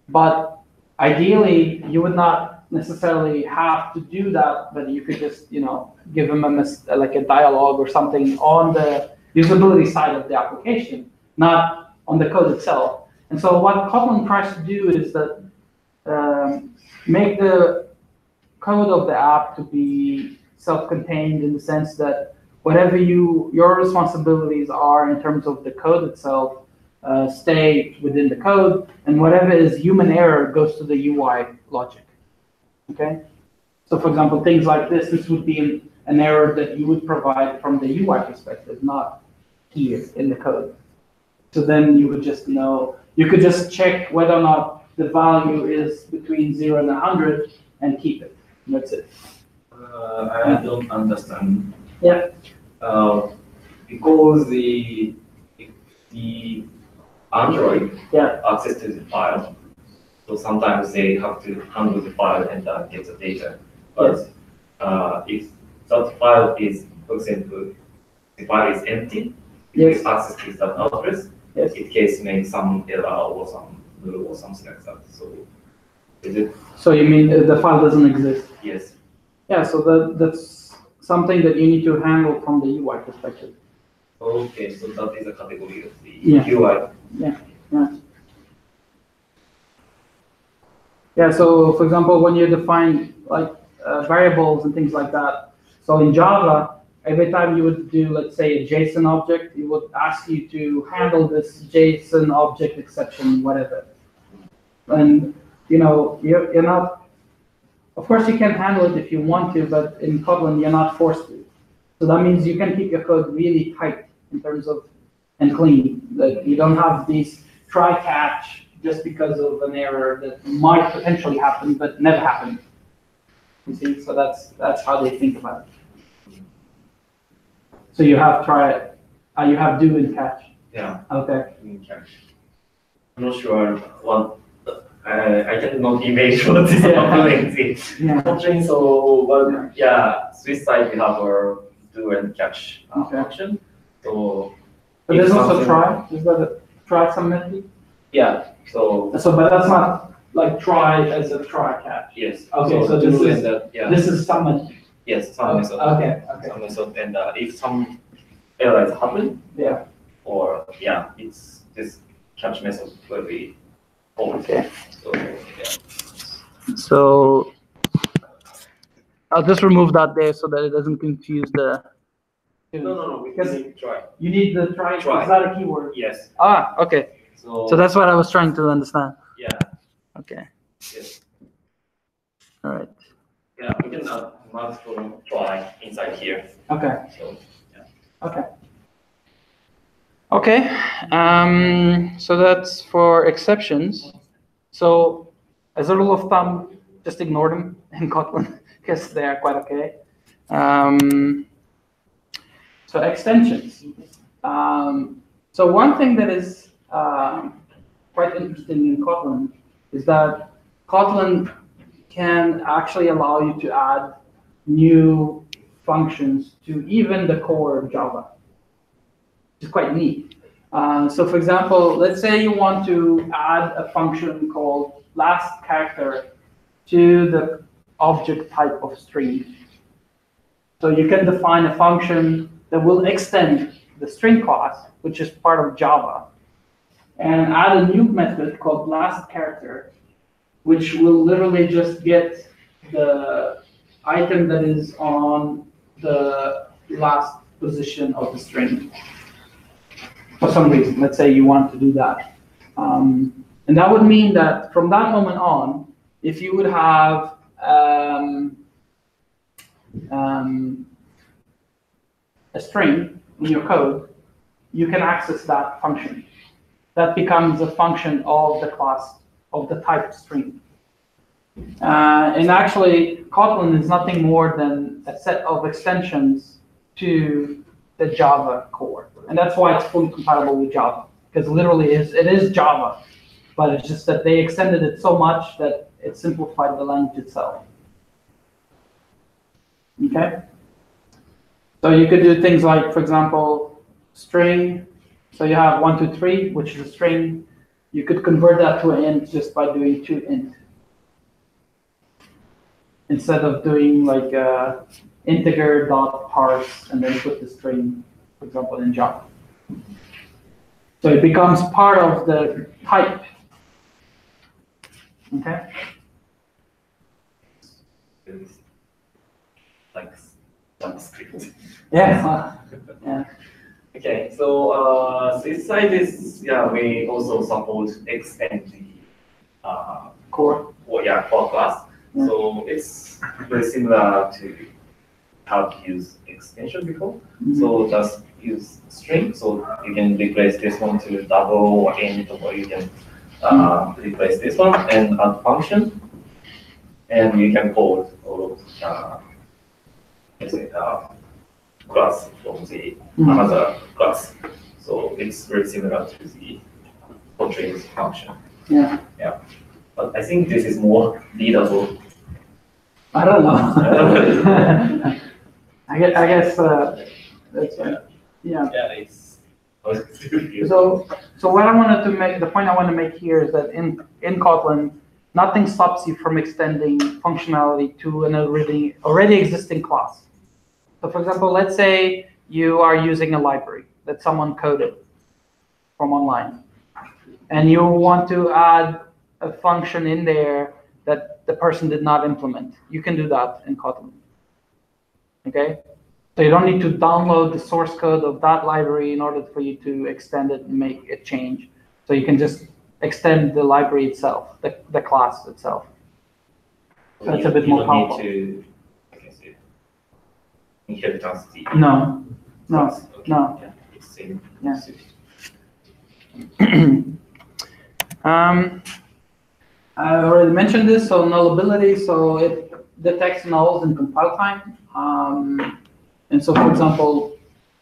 But ideally, you would not necessarily have to do that, but you could just, give them like a dialogue or something on the usability side of the application, not on the code itself. And so what Kotlin tries to do is that make the code of the app to be self-contained in the sense that whatever your responsibilities are in terms of the code itself stay within the code, and whatever is human error goes to the UI logic. Okay? So for example, things like this would be an error that you would provide from the UI perspective, not here in the code. So then you would just know, you could just check whether or not the value is between 0 and 100 and keep it. And that's it. I don't understand. Yeah. Because the Android access to the file, so sometimes they have to handle the file and get the data. But if that file is, for example, the file is empty, if access to that address, it case make some error or some rule or something like that. So is it? So you mean the file doesn't exist? Yes. Yeah. So that's something that you need to handle from the UI perspective. Okay, so that is a category of the UI. Yeah, so for example, when you define like variables and things like that, so in Java, every time you would do, let's say, a JSON object, it would ask you to handle this JSON object exception, whatever. And you're not, of course you can handle it if you want to, but in Kotlin, you're not forced to. So that means you can keep your code really tight in terms of, and clean. Like you don't have these try-catch just because of an error that might potentially happen, but never happened. You see, so that's how they think about it. So you have try, you have do and catch. Yeah. Okay. In catch. I'm not sure what. I cannot imagine what this is. Yeah. Function. So, but yeah, Swiss side we have our do and catch function. So. But there's also try. Is that a try some method? Yeah. So. But that's not like try as a try catch. Yes. Okay. So this is some method. Yes, some method. Okay. Some method, and if some errors happen. Yeah. Or it's this catch method will be old. Okay. So yeah. So I'll just remove that there so that it doesn't confuse the. No. Because try. You need the try. Is that a keyword? Yes. Ah, okay. So that's what I was trying to understand. Yeah. Okay. Yes. All right. Yeah, we can add multiple try inside here. Okay. So yeah. Okay. Okay. So that's for exceptions. So as a rule of thumb, just ignore them in Kotlin because they are quite okay. So extensions. So one thing that is quite interesting in Kotlin is that Kotlin can actually allow you to add new functions to even the core of Java, which is quite neat. So for example, let's say you want to add a function called last character to the object type of string. So you can define a function that will extend the string class, which is part of Java, and add a new method called last character, which will literally just get the item that is on the last position of the string. For some reason, let's say you want to do that. And that would mean that from that moment on, if you would have a string in your code, you can access that function. That becomes a function of the class of the type string. And actually, Kotlin is nothing more than a set of extensions to the Java core. And that's why it's fully compatible with Java, because literally it is Java, but it's just that they extended it so much that it simplified the language itself. Okay? So you could do things like, for example, string. So you have 1, 2, 3, which is a string. You could convert that to an int just by doing toInt. Instead of doing like integer dot parse and then put the string, for example, in Java. So it becomes part of the type. Okay? It's like JavaScript. Yeah. Yeah. Okay, so this side is, we also support extend the Core. core class. Yeah. So it's very similar to how to use extension before. Mm-hmm. So just use string. So you can replace this one to double or int, or you can replace this one and add function. And you can call all of class from the another class. So it's very similar to the portrait function. Yeah. Yeah. But I think this is more readable. I don't know. I guess that's right. Yeah. Yeah, it's. So what I wanted to make, the point I want to make here is that in Kotlin, nothing stops you from extending functionality to an already existing class. So for example, let's say you are using a library that someone coded from online, and you want to add a function in there that the person did not implement. You can do that in Kotlin. Okay? So you don't need to download the source code of that library in order for you to extend it and make it change. So you can just extend the library itself, the class itself. So it's a bit more powerful. Inheritance. No. Okay. No. Yeah, it's same. Yeah. I already mentioned this, so nullability, so it detects nulls in compile time. And so, for example,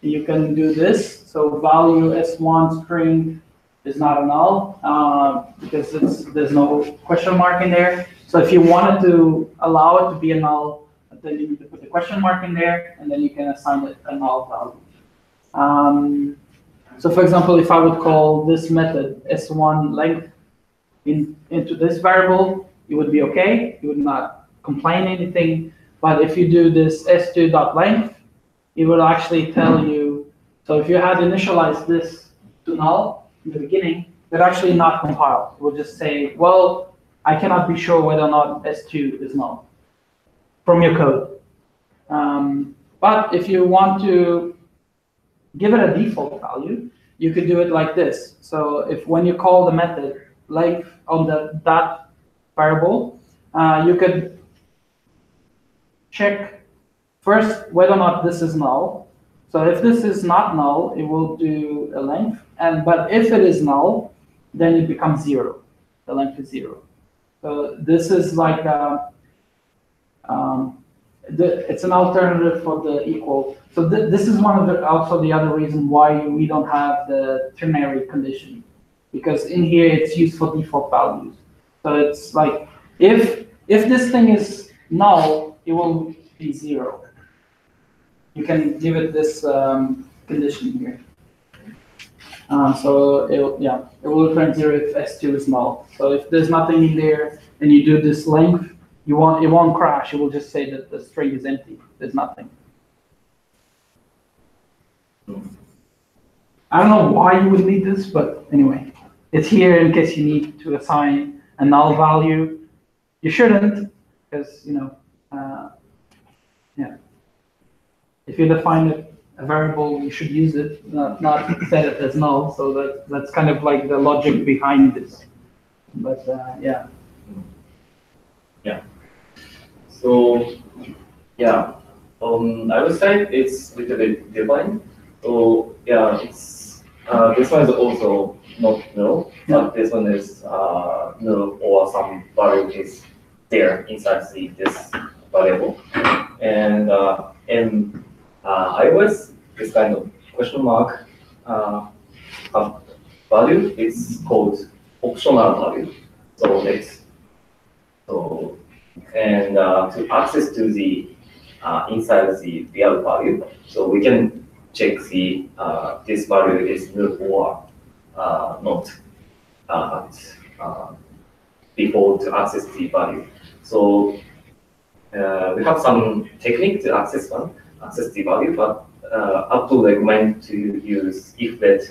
you can do this. So value S1 string is not a null because there's no question mark in there. So if you wanted to allow it to be a null, then you need to put the question mark in there, and then you can assign it a null value. So for example, if I would call this method S1 length into this variable, it would be okay. You would not complain anything. But if you do this S2.length, it will actually tell you, so if you had initialized this to null in the beginning, it actually not compile. It will just say, well, I cannot be sure whether or not S2 is null from your code. But if you want to give it a default value, you could do it like this. So if when you call the method length on that variable, you could check first whether or not this is null. So if this is not null, it will do a length. But if it is null, then it becomes 0. The length is 0. So this is like it's an alternative for the equal. So this is one of also the other reason why we don't have the ternary condition, because in here it's used for default values. So it's like if this thing is null, it will be 0. You can give it this condition here. So it will return 0 if S2 is null. So if there's nothing in there and you do this length, it won't crash. It will just say that the string is empty. There's nothing. I don't know why you would need this, but anyway, it's here in case you need to assign a null value. You shouldn't, because if you define a variable, you should use it, not set it as null. So that's kind of like the logic behind this. But yeah. Yeah. So yeah, on our side it's a little bit different. So yeah, it's this one is also not null, but this one is null, or some value is there inside this variable. And in iOS, this kind of question mark value is called optional value. So next, and to access to the inside the real value, so we can check the this value is null or not before to access the value. So we have some technique to access the value, but up to recommend to use if let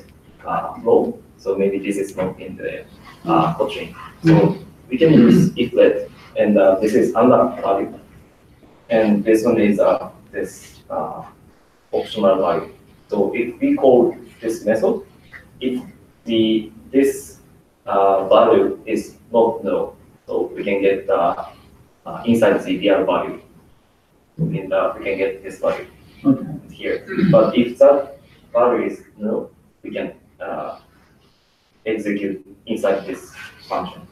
row. So maybe this is not in the Kotlin. So we can use if let, and this is another value, and this one is this optional value. So if we call this method, if this value is not null, so we can get inside the real value. We can get this value here. But if that value is null, we can execute inside this function.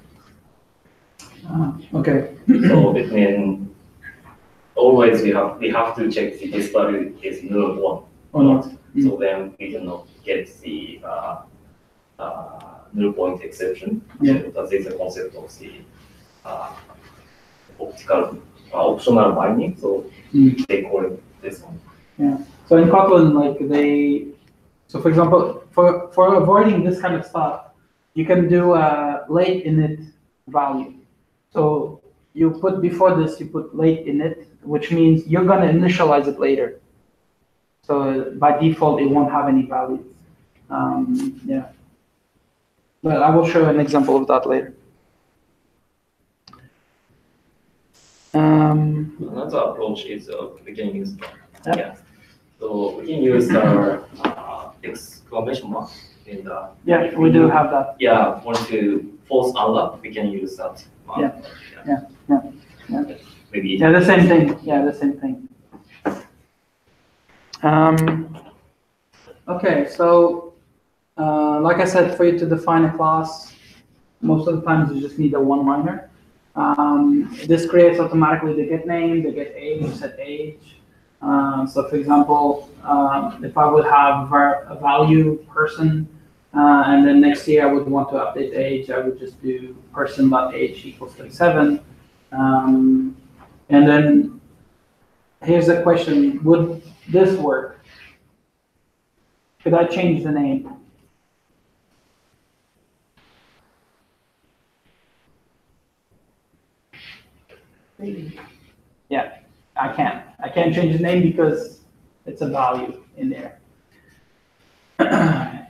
Okay. So it means always we have to check if this value is null or not. So then we cannot get the null point exception. Yeah. So that is the concept of the optional binding. So they call it this one. Yeah. So in Kotlin, like so for example, for avoiding this kind of stuff, you can do a late init value. So you put before this, you put late init, which means you're going to initialize it later. So by default, it won't have any value. Yeah. But I will show an example of that later. Another approach is we can use So we can use our exclamation mark in the. Yeah, we do have that. Yeah, want to force unlock, we can use that mark. Yeah. Maybe. Yeah, the same thing. Yeah, the same thing. Okay, so like I said, for you to define a class, most of the times you just need a one-liner. This creates automatically the get name, the get age, set age. So for example, if I would have a value person, and then next year I would want to update age, I would just do person.age equals 37. And then here's the question, would this work? Could I change the name? Yeah, I can't. I can't change the name because it's a value in there.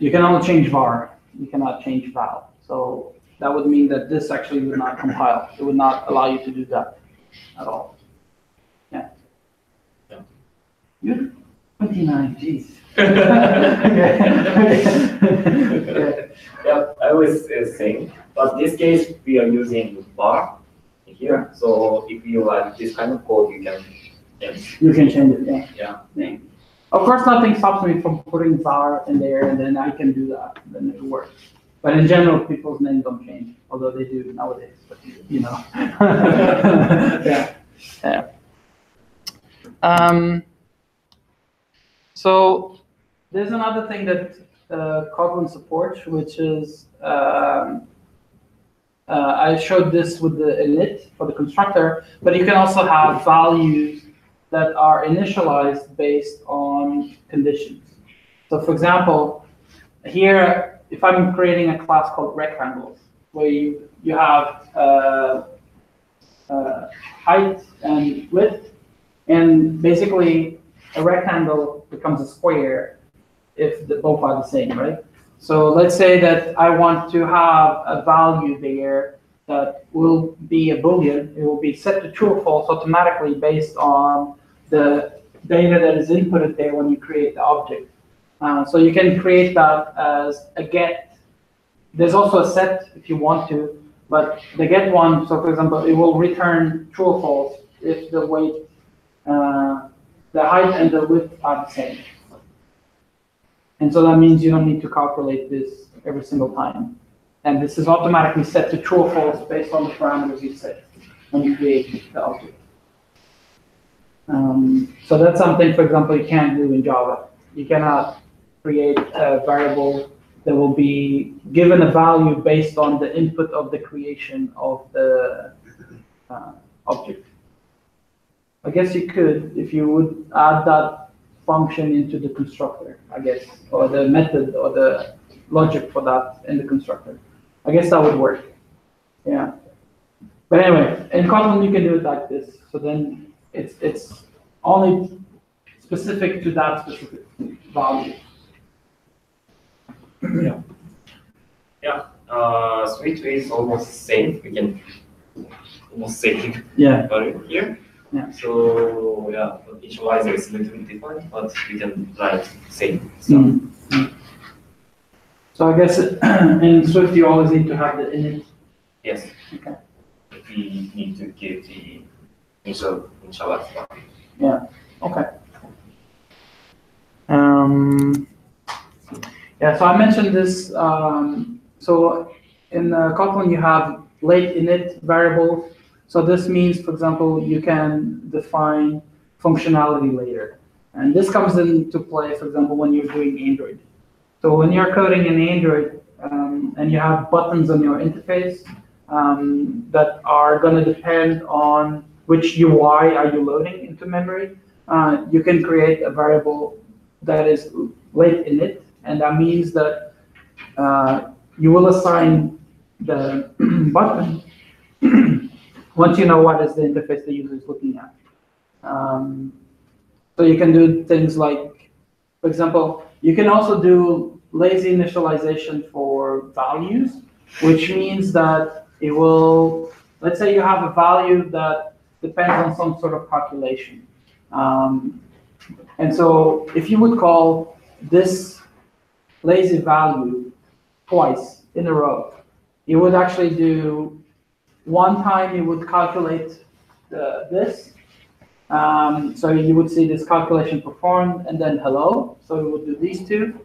You can only change var. You cannot change val. So that would mean that this actually would not compile. It would not allow you to do that at all. Yeah. You're 29, jeez. Yeah, I was saying, but this case we are using var here. So if you like this kind of code, you can You can change it, yeah. Name. Of course, nothing stops me from putting var in there, and then I can do that. Then it works. But in general, people's names don't change, although they do nowadays. But you know. Yeah. So there's another thing that Kotlin supports, which is I showed this with the init for the constructor, but you can also have values that are initialized based on conditions. So for example, here, if I'm creating a class called rectangles, where you have height and width, and basically a rectangle becomes a square if both are the same, right? So let's say that I want to have a value there that will be a Boolean. It will be set to true or false automatically based on the data that is inputted there when you create the object. So you can create that as a get. There's also a set if you want to, but the get one, so for example, it will return true or false if the weight, the height and the width are the same. And so that means you don't need to calculate this every single time. And this is automatically set to true or false based on the parameters you set when you create the object. So that's something, for example, you can't do in Java. You cannot create a variable that will be given a value based on the input of the creation of the object. I guess you could if you would add that function into the constructor, I guess, or the method or the logic for that in the constructor. I guess that would work. Yeah. But anyway, in Kotlin you can do it like this. So then it's only specific to that specific value. Yeah. Yeah. Switch is almost same. We can almost same value here. Yeah. So yeah, but initializer is a little bit different, but we can write same stuff. So I guess in Swift you always need to have the init. Yes. Okay. We need to give the initializer. Yeah. Okay. Yeah. So I mentioned this. So in Kotlin you have late init variables. So this means, for example, you can define functionality later. And this comes into play, for example, when you're doing Android. So when you're coding in Android and you have buttons on your interface that are going to depend on which UI are you loading into memory, you can create a variable that is late init. And that means that you will assign the button once you know what is the interface the user is looking at. So you can do things like, for example, you can also do lazy initialization for values, which means that it will, let's say you have a value that depends on some sort of calculation. And so if you would call this lazy value twice in a row, you would actually do one time you would calculate this. So you would see this calculation performed and then hello. So we would do these two.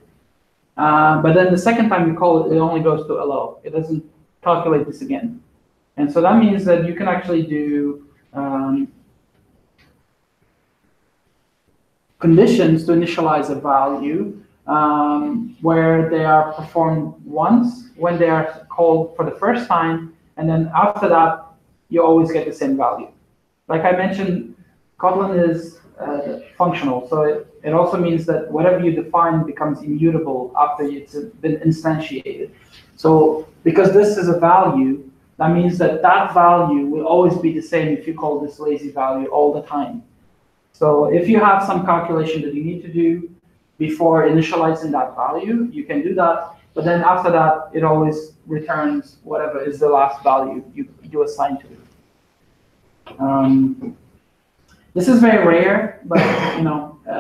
But then the second time you call it, it only goes to hello. It doesn't calculate this again. And so that means that you can actually do conditions to initialize a value where they are performed once when they are called for the first time, and then after that, you always get the same value. Like I mentioned, Kotlin is functional, so it also means that whatever you define becomes immutable after it's been instantiated. So because this is a value, that means that that value will always be the same if you call this lazy value all the time. So if you have some calculation that you need to do before initializing that value, you can do that. But then after that, it always returns whatever is the last value you assign to it. This is very rare, but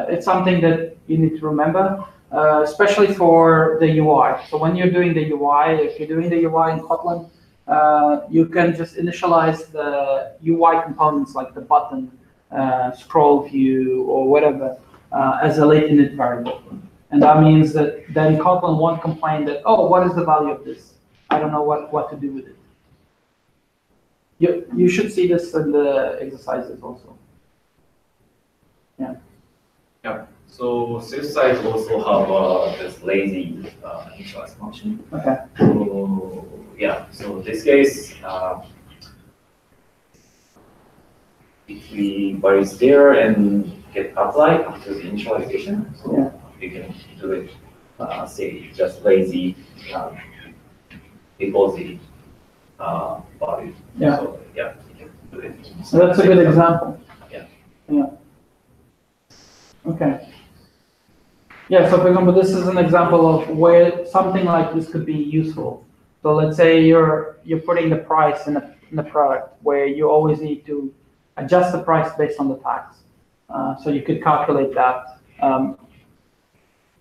it's something that you need to remember, especially for the UI. So when you're doing the UI, if you're doing the UI in Kotlin, you can just initialize the UI components like the button, scroll view, or whatever as a late init variable. And that means that then Kotlin won't complain that, oh, what is the value of this? I don't know what to do with it. You should see this in the exercises also. Yeah. Yeah. So exercise also have this lazy initialize function. Okay. So yeah. So in this case, if we varies there and get applied after the initialization, so yeah, we can do it. Say just lazy equals the value. Yeah. So yeah, you can do it. So that's a good example. Yeah. Yeah. Okay. Yeah, so for example, this is an example of where something like this could be useful. So let's say you're putting the price in the product where you always need to adjust the price based on the tax. So you could calculate that,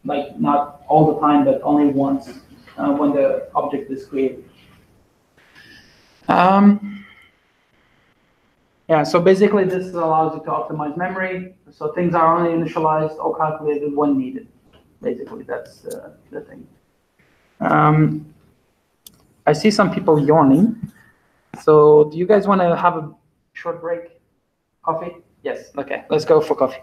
like not all the time, but only once when the object is created. Yeah, so basically this allows you to optimize memory. So things are only initialized or calculated when needed. Basically, that's the thing. I see some people yawning. So do you guys want to have a short break? Coffee? Yes, okay, let's go for coffee.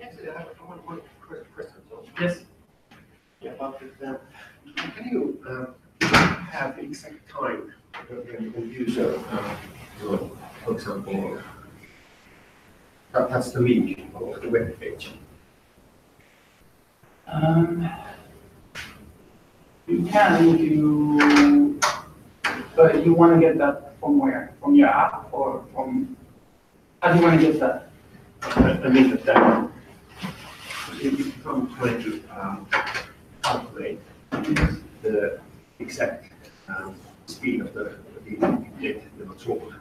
Actually, I have one quick question. Yes. Yeah, about the, can you have exact time when user, for example, That's the link of the web page. You can if you, but you want to get that from where? From your app or from? How do you want to get that? I mean that if you try to calculate the exact speed of the data sold.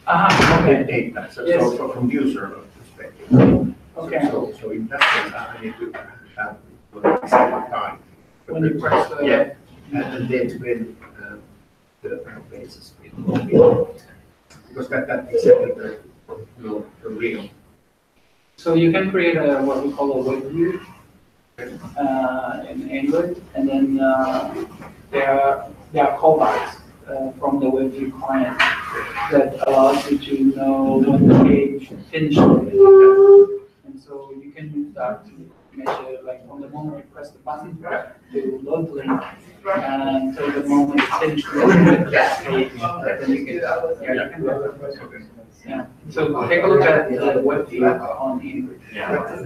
Okay. Data. So, Yes. so from user perspective. Okay. So in that sense, I need to have the exact time. When you press the. Yeah. And then when the basis will be, because that exactly the real. So you can create a what we call a web view in Android, and then there are callbacks from the web view client that allows you to know when the page finished. And so you can use that to measure, like from the moment you press the button to load the link, and until the moment it's finished with that page, then you get that. Yeah, you can do that. Yeah. So take a look at the web view on Android. Yeah. And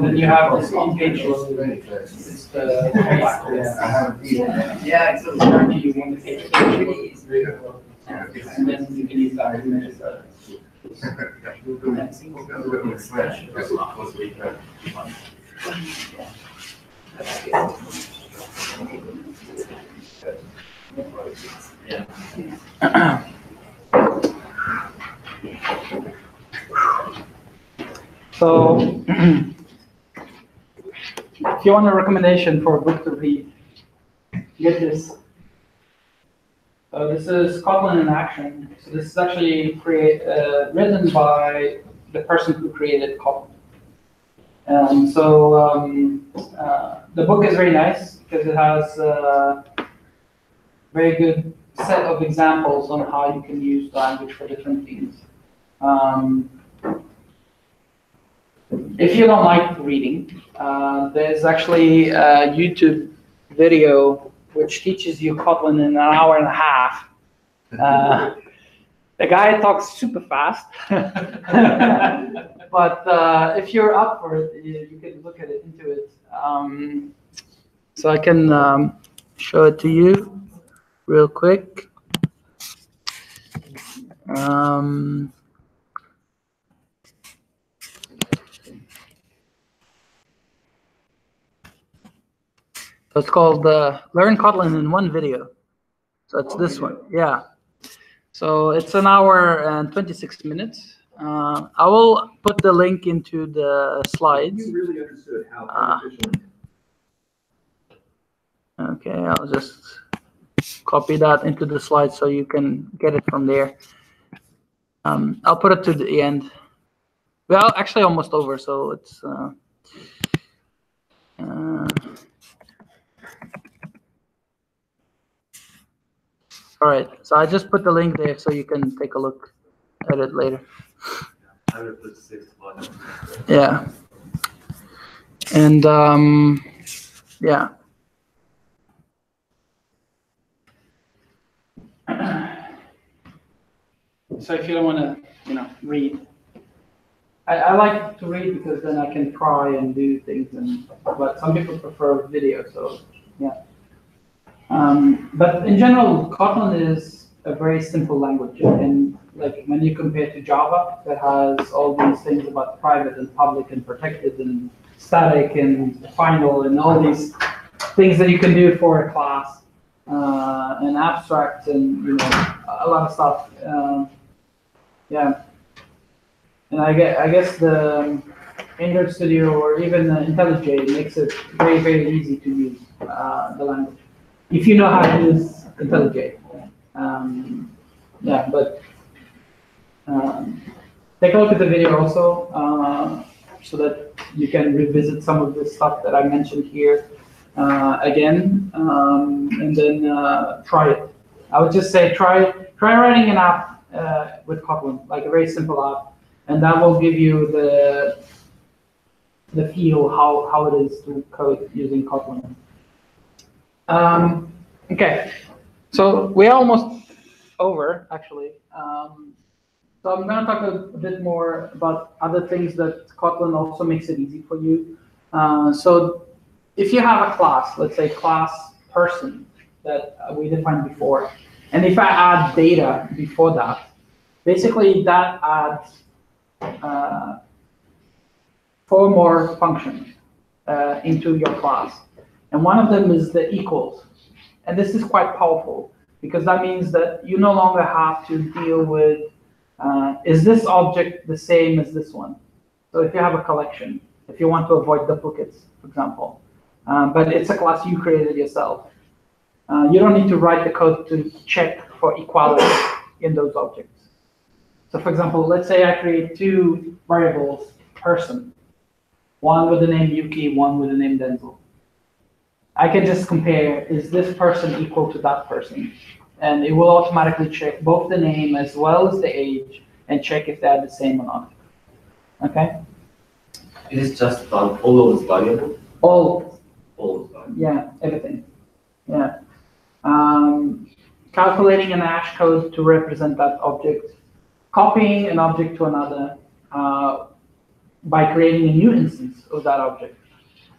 then you have this on-page load. It's the yeah, it's the you want the page to and then you can use that to measure the. So, if you want a recommendation for a book to read, get this. So this is Kotlin in action. So this is actually written by the person who created Kotlin. The book is very nice because it has a very good set of examples on how you can use language for different things. If you don't like reading, there's actually a YouTube video which teaches you Kotlin in an hour and a half. The guy talks super fast, but if you're up for it, you can look at it into it. So I can show it to you real quick. So it's called Learn Kotlin in one video. So it's this one, yeah. So it's an hour and 26 minutes. I will put the link into the slides. You really understood how artificial. Okay, I'll just copy that into the slides so you can get it from there. I'll put it to the end. Well, actually almost over, so it's all right, so I just put the link there so you can take a look at it later. I will put 6 buttons. Yeah. And yeah. So if you don't want to, read, I like to read because then I can try and do things, but some people prefer video, so yeah. But in general, Kotlin is a very simple language, and like when you compare to Java, that has all these things about private and public and protected and static and final and all these things that you can do for a class and abstract and a lot of stuff. Yeah, and I guess the Android Studio or even IntelliJ makes it very, very easy to use the language if you know how to use IntelliJ. Yeah, but take a look at the video also so that you can revisit some of the stuff that I mentioned here again, and then try it. I would just say try writing an app with Kotlin, like a very simple app, and that will give you the feel how it is to code using Kotlin. Okay, so we're almost over actually. So I'm going to talk a bit more about other things that Kotlin also makes it easy for you. So if you have a class, let's say class person that we defined before, and if I add data before that, basically that adds 4 more functions into your class. And one of them is the equals. And this is quite powerful because that means that you no longer have to deal with, is this object the same as this one? So if you have a collection, if you want to avoid duplicates, for example, but it's a class you created yourself, you don't need to write the code to check for equality in those objects. So for example, let's say I create 2 variables, person, one with the name Yuki, one with the name Denzel. I can just compare, is this person equal to that person? And it will automatically check both the name as well as the age and check if they're the same or not. Okay? It is just about all of those variables? All. All variables. Yeah, everything. Yeah. Calculating an hash code to represent that object, copying an object to another by creating a new instance of that object.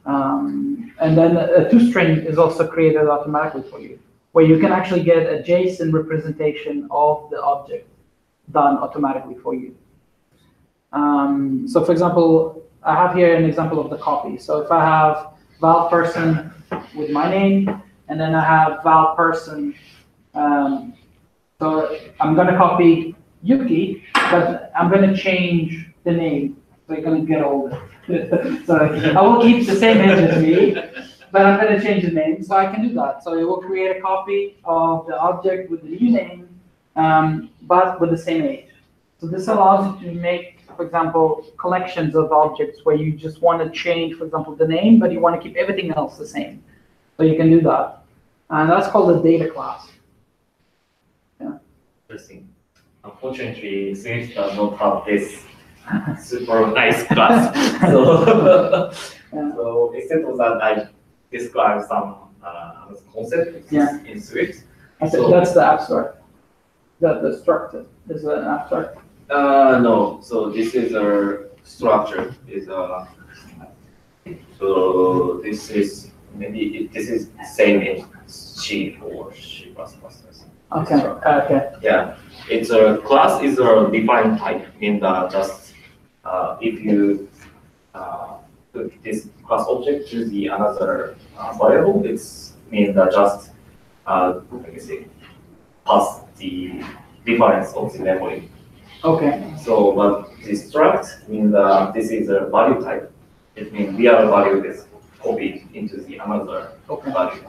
And then a toString is also created automatically for you, where you can actually get a JSON representation of the object done automatically for you. So for example, I have here an example of the copy. So if I have val person with my name, and then I have val person, so I'm going to copy Yuki, but I'm going to change the name. So you're going to get older. So I will keep the same age as me, but I'm going to change the name. So I can do that. So it will create a copy of the object with the new name, but with the same age. So this allows you to make, for example, collections of objects where you just want to change, for example, the name, but you want to keep everything else the same. So you can do that. And that's called a data class. Yeah. Interesting. Unfortunately, Swift does not have this super nice class. So, Yeah. so instead of that, I describe some concepts in Swift. So that's the abstract. The structure is an abstract. No. So this is a structure. So this is maybe this is same in C or C++. Okay. Okay. Yeah. It's a class is a defined type, mean that just if you put this class object to the another variable, it's mean that just let me see, pass the difference of the memory. Okay. So, but the struct means that this is a value type. It means real value is copied into the another value.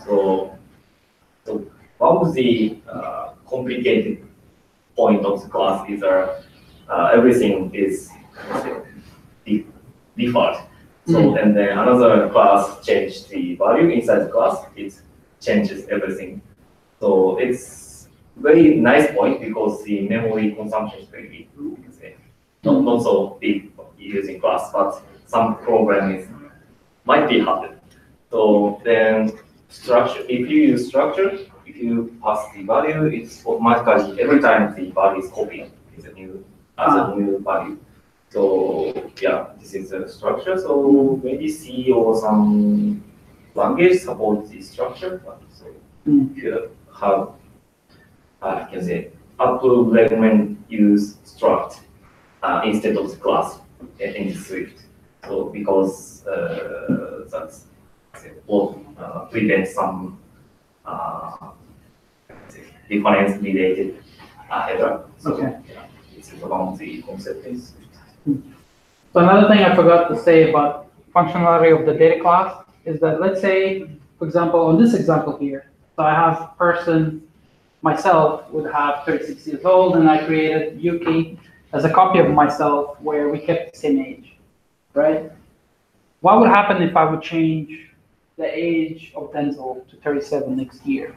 So one of the complicated point of the class is everything is default. So and then another class change the value inside the class, it changes everything. So it's very nice point because the memory consumption is very big. You can say. Not so big using class, but some programming might be hard. So then structure, if you use structure, if you pass the value, it's automatically every time the value is copied as a new value. So yeah, this is the structure. So maybe C or some language support the structure. But so if you have, I can say, Apple recommend use struct instead of the class in Swift. So because that's will prevent some difference related error. So, Okay. yeah, this is around the concept is. So another thing I forgot to say about functionality of the data class is that, let's say, for example, on this example here, so I have person, myself would have 36 years old, and I created Yuki as a copy of myself where we kept the same age, right? What would happen if I would change the age of Denzel to 37 next year?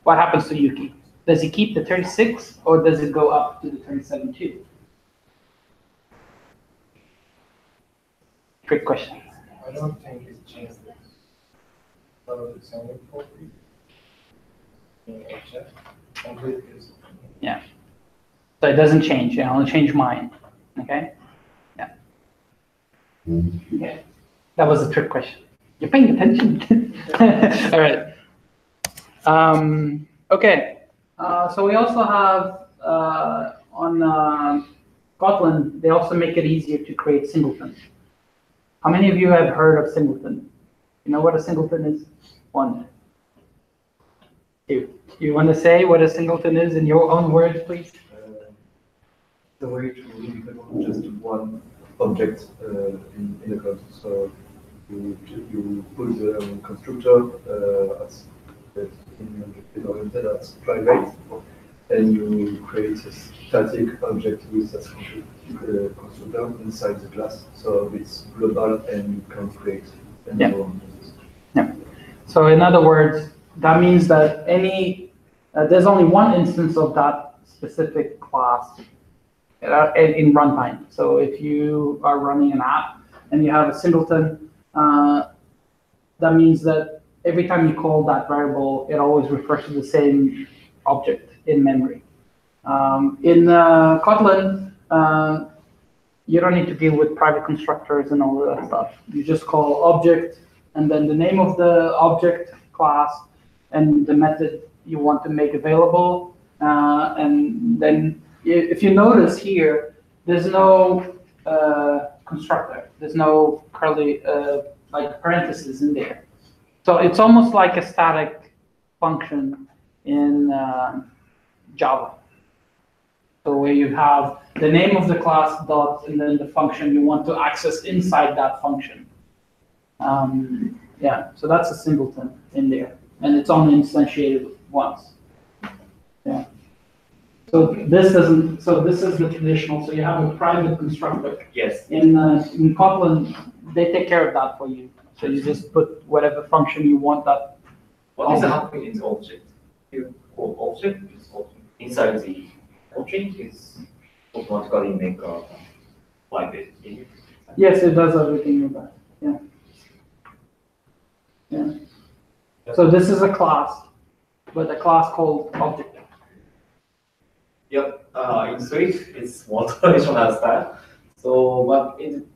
What happens to Yuki? Does he keep the 36 or does it go up to the 37 too? Trick question. I don't think it changed it. So it's only 40. In HF, complete is. Yeah. So it doesn't change. I'll change mine. Okay. Yeah. Okay. That was a trick question. You're paying attention. All right. Okay. So we also have on Kotlin, they also make it easier to create singletons. How many of you have heard of singleton? You know what a singleton is? One. You want to say what a singleton is in your own words, please? The way to implement just one object in a code. So you put the constructor as oriented as private, and you create a static object with that constructor inside the class. So it's global and you can create any objects. Yeah. So in other words, that means that there's only one instance of that specific class in runtime. So if you are running an app and you have a singleton, that means that every time you call that variable, it always refers to the same object in memory. In Kotlin, you don't need to deal with private constructors and all of that stuff. You just call object and then the name of the object class and the method you want to make available. And then if you notice here, there's no constructor. There's no curly like parentheses in there. So it's almost like a static function in Java. So where you have the name of the class dot and then the function you want to access inside that function. Yeah, so that's a singleton in there, and it's only instantiated once. Yeah. So this doesn't. So this is the traditional. So you have a private constructor. Yes. In Kotlin, they take care of that for you. So you just put whatever function you want that. What is happening in the object? You call object is inside the object is automatically make a private image. Yes, it does everything with that. Yeah. Yeah. So this is a class, but a class called object. Yep. In Swift, it's more traditional style. So, but in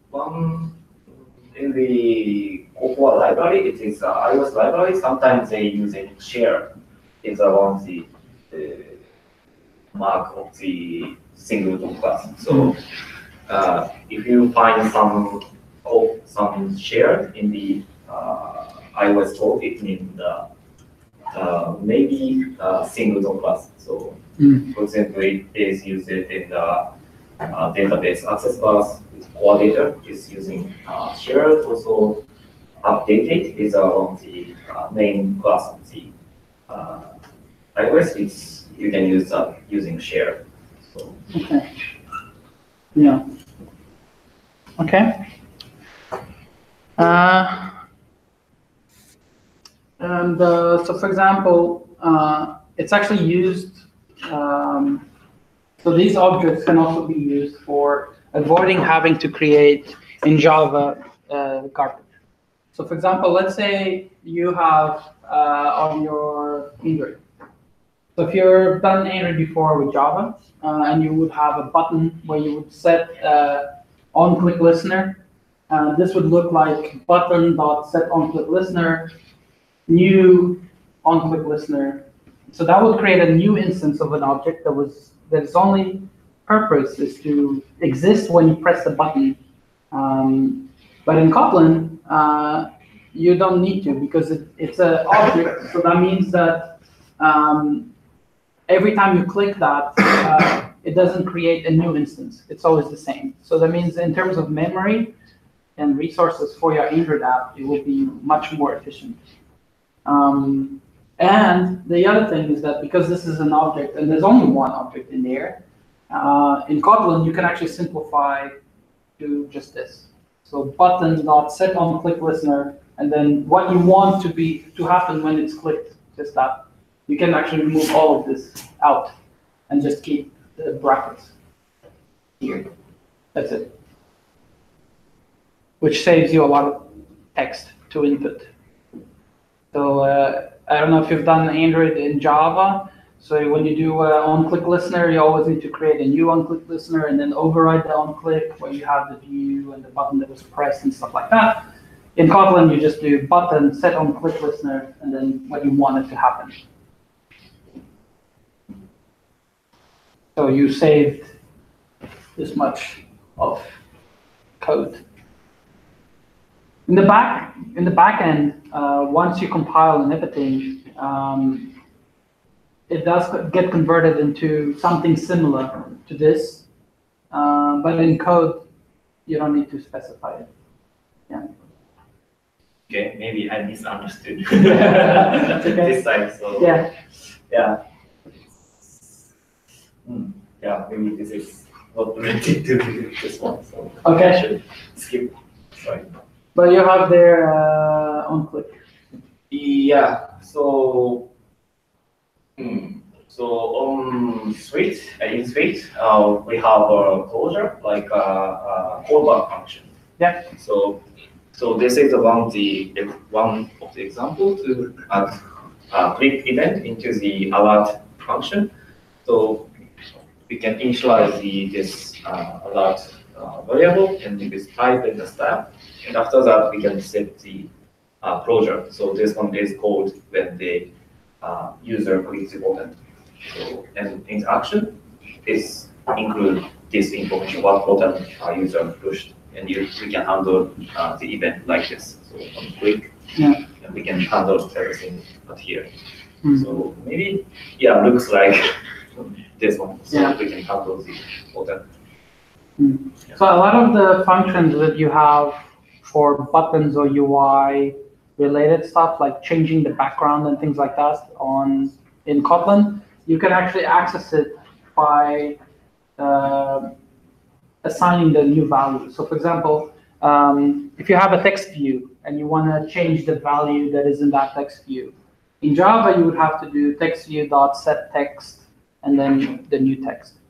the Cocoa library, it is iOS library. Sometimes they use a share. It's around the mark of the singleton class. So, if you find some share in the iOS code, it means maybe singleton class. So, for example, it is used in the database access class. Core data is using share. Also, updated is on the main class of the iOS. You can use that using share. So. Okay. Yeah. Okay. And so, for example, it's actually used. So these objects can also be used for avoiding having to create in Java garbage. So, for example, let's say you have on your Android. So if you've done Android before with Java, and you would have a button where you would set on-click listener, this would look like button.setOnClickListener, new on-click listener. So that would create a new instance of an object that its only purpose is to exist when you press the button. But in Kotlin, you don't need to because it's an object. So that means that every time you click that, it doesn't create a new instance. It's always the same. So that means in terms of memory and resources for your Android app, it will be much more efficient. And the other thing is that because this is an object and there's only one object in there, in Kotlin, you can actually simplify to just this. So button.setOnClickListener, and then what you want to happen when it's clicked, just that. You can actually remove all of this out and just keep the brackets here. That's it. Which saves you a lot of text to input. So I don't know if you've done Android in Java. So when you do on-click listener, you always need to create a new on-click listener and then override the on-click where you have the view and the button that was pressed and stuff like that. In Kotlin, you just do button set on-click listener and then what you want it to happen. So you saved this much of code. In the back end, once you compile and everything, it does get converted into something similar to this, but in code, you don't need to specify it. Yeah. Okay, maybe I misunderstood That's okay. this side. So Yeah. yeah. Yeah, maybe this is not related to this one. So Okay. I should skip. Sorry. But you have their on-click. Yeah. So. So on Suite, in Suite, we have a closure like a callback function. Yeah. So this is one of the examples to add a click event into the alert function. So we can initialize this alert variable and this type and the step, and after that we can set the closure. So this one is called when the user clicks the button. So, and interaction is include this information, what button user pushed, and we can handle the event like this. So on click, Yeah. and we can handle everything but here. Mm. So maybe, yeah, looks like this one. So Yeah. we can handle the button. Mm. So a lot of the functions that you have for buttons or UI related stuff, like changing the background and things like that in Kotlin, you can actually access it by assigning the new value. So for example, if you have a text view and you want to change the value that is in that text view, in Java, you would have to do text view.setText and then the new text.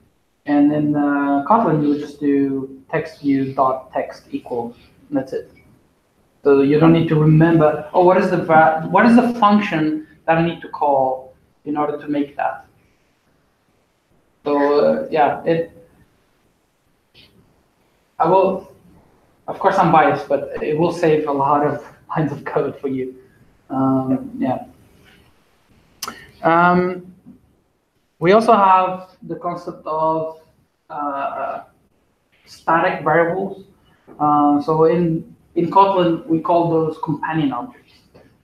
And in Kotlin, you would just do text view.text equal, and that's it. So you don't need to remember, oh, what is the function that I need to call in order to make that? So yeah, I will, of course I'm biased, but it will save a lot of lines of code for you. Yeah. We also have the concept of static variables. So in Kotlin, we call those companion objects.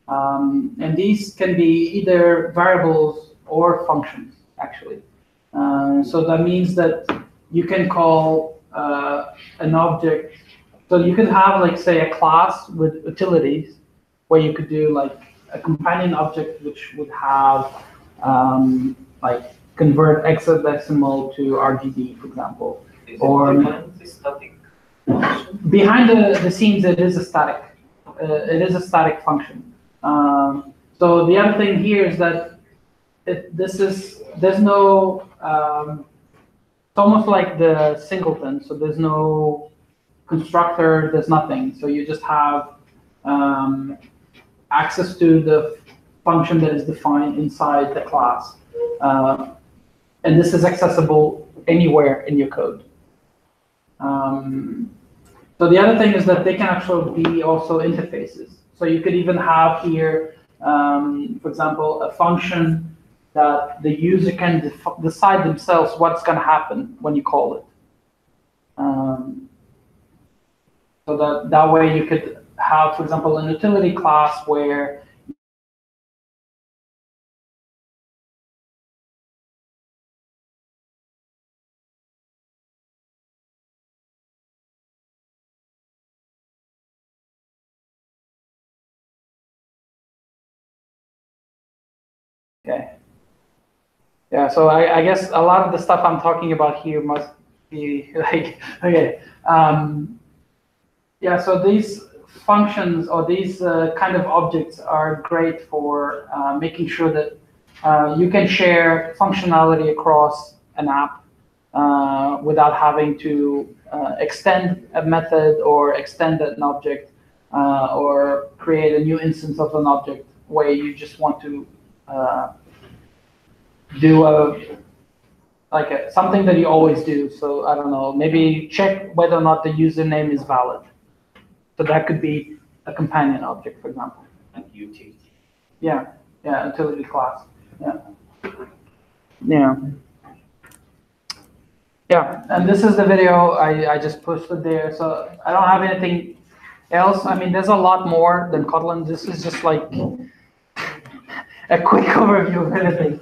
And these can be either variables or functions, actually. So that means that you can call an object. So you can have, like, say, a class with utilities where you could do like a companion object which would have like convert hexadecimal to RGB, for example. Or Static. behind the scenes, it is a static. It is a static function. So the other thing here is that there's no. It's almost like the singleton. So there's no constructor. There's nothing. So you just have access to the function that is defined inside the class, and this is accessible anywhere in your code. So the other thing is that they can actually be also interfaces. So you could even have here, for example, a function that the user can decide themselves what's going to happen when you call it. So that way you could have, for example, an utility class where okay. Yeah, so I guess a lot of the stuff I'm talking about here must be like, okay. Yeah, so these functions or these kind of objects are great for making sure that you can share functionality across an app without having to extend a method or extend an object or create a new instance of an object where you just want to do something that you always do. So I don't know, maybe check whether or not the username is valid. So that could be a companion object, for example. And utility. Yeah, utility class. Yeah. Yeah, and this is the video I just posted there. So I don't have anything else. I mean, there's a lot more than Kotlin. This is just like a quick overview of everything.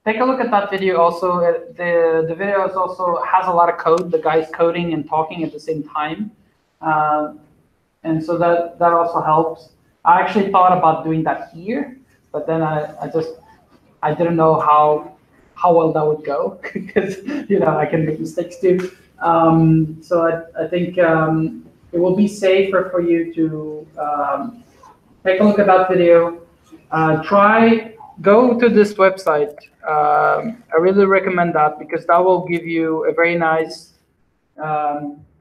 Take a look at that video also. The video is also has a lot of code. The guy's coding and talking at the same time. And so that also helps. I actually thought about doing that here, but then I didn't know how well that would go because I can make mistakes too. So I think it will be safer for you to take a look at that video. Go to this website. I really recommend that because that will give you a very nice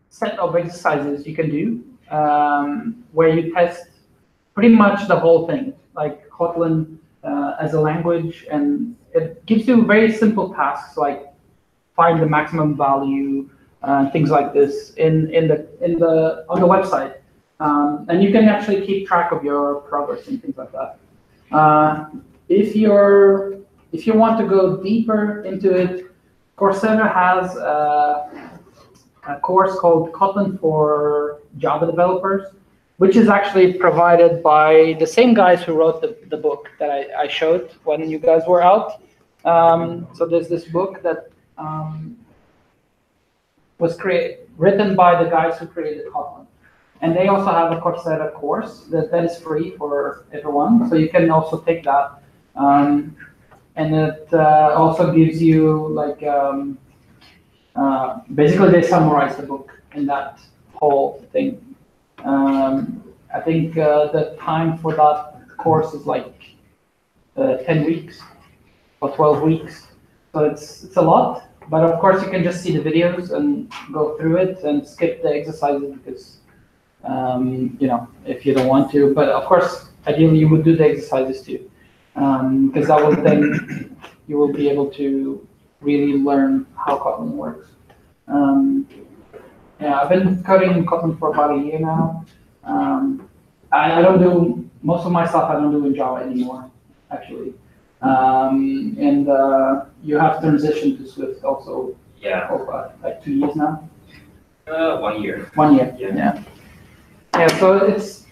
set of exercises you can do where you test pretty much the whole thing, like Kotlin as a language, and it gives you very simple tasks like find the maximum value, things like this on the website, and you can actually keep track of your progress and things like that. If you want to go deeper into it, Coursera has a course called Kotlin for Java developers, which is actually provided by the same guys who wrote the book that I showed when you guys were out. So there's this book that was written by the guys who created Kotlin. And they also have a Coursera course that is free for everyone. So you can also take that. And it also gives you basically they summarize the book in that whole thing. I think the time for that course is 10 weeks or 12 weeks. So it's a lot, but of course you can just see the videos and go through it and skip the exercises because, if you don't want to, but of course, ideally you would do the exercises too. Because that will then you will be able to really learn how Kotlin works. I've been coding in Kotlin for about a year now. I don't do most of my stuff. I don't do in Java anymore, actually. And you have transitioned to Swift also. Yeah. For 2 years now. 1 year. 1 year. Yeah. So it's.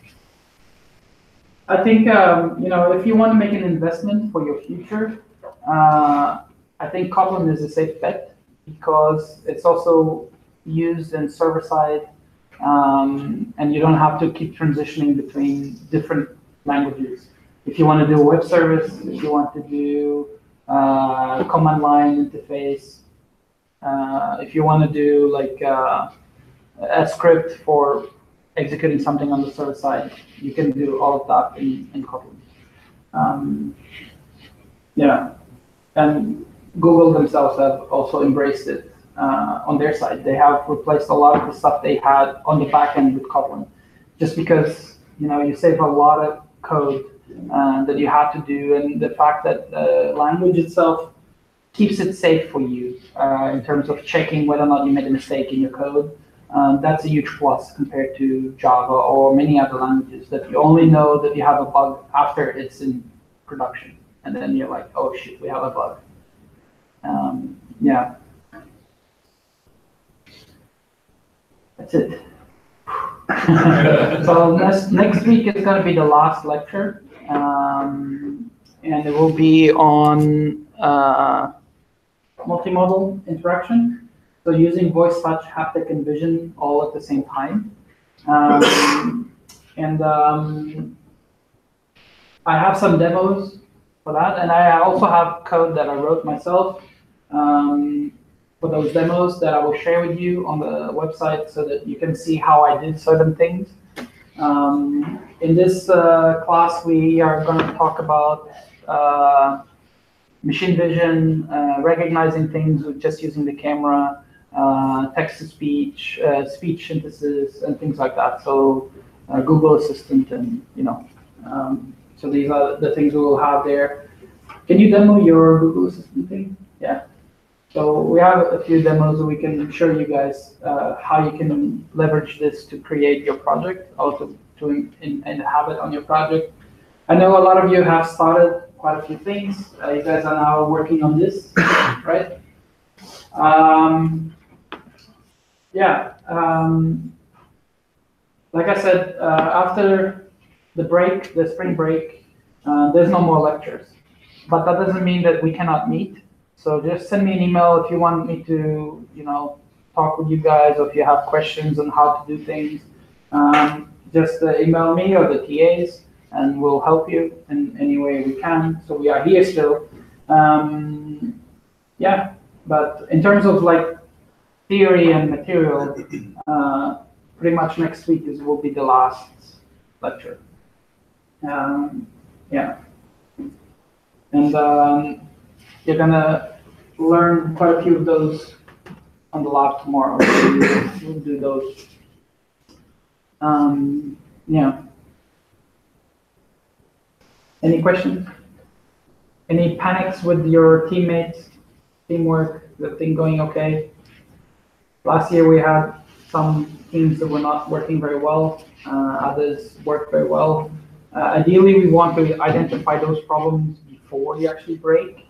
I think if you want to make an investment for your future, I think Kotlin is a safe bet because it's also used in server side, and you don't have to keep transitioning between different languages. If you want to do a web service, if you want to do command line interface, if you want to do a script for executing something on the server side, you can do all of that in Kotlin. And Google themselves have also embraced it on their side. They have replaced a lot of the stuff they had on the back end with Kotlin, just because you save a lot of code that you have to do, and the fact that the language itself keeps it safe for you in terms of checking whether or not you made a mistake in your code. That's a huge plus compared to Java or many other languages that you only know that you have a bug after it's in production. And then you're like, oh shit, we have a bug. That's it. So next week is going to be the last lecture. And it will be on multimodal interaction. So using voice, touch, haptic, and vision all at the same time. I have some demos for that, and I also have code that I wrote myself for those demos that I will share with you on the website so that you can see how I did certain things. In this class, we are going to talk about machine vision, recognizing things with just using the camera, text-to-speech, speech synthesis, and things like that. So Google Assistant, and so these are the things we will have there. Can you demo your Google Assistant thing? Yeah. So we have a few demos that we can show you guys how you can leverage this to create your project, also to have it on your project. I know a lot of you have started quite a few things. You guys are now working on this, right? Yeah. Like I said, after the break, the spring break, there's no more lectures. But that doesn't mean that we cannot meet. So just send me an email if you want me to, talk with you guys, or if you have questions on how to do things. Just email me or the TAs, and we'll help you in any way we can. So we are here still. Yeah, but in terms of like theory and material, pretty much next week will be the last lecture. Yeah. And you're gonna learn quite a few of those on the lab tomorrow. So we'll do those. Yeah. Any questions? Any panics with your teammates? Teamwork? The thing going okay? Last year we had some teams that were not working very well. Others worked very well. Ideally, we want to identify those problems before you actually break.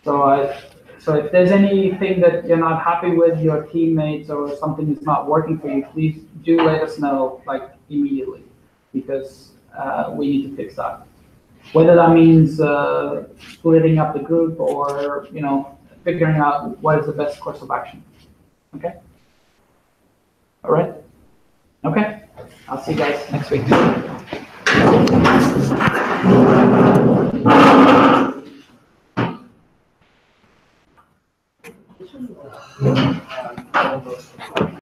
So if there's anything that you're not happy with your teammates or something is not working for you, please do let us know like immediately, because we need to fix that. Whether that means splitting up the group or figuring out what is the best course of action. Okay. All right. Okay. I'll see you guys next week.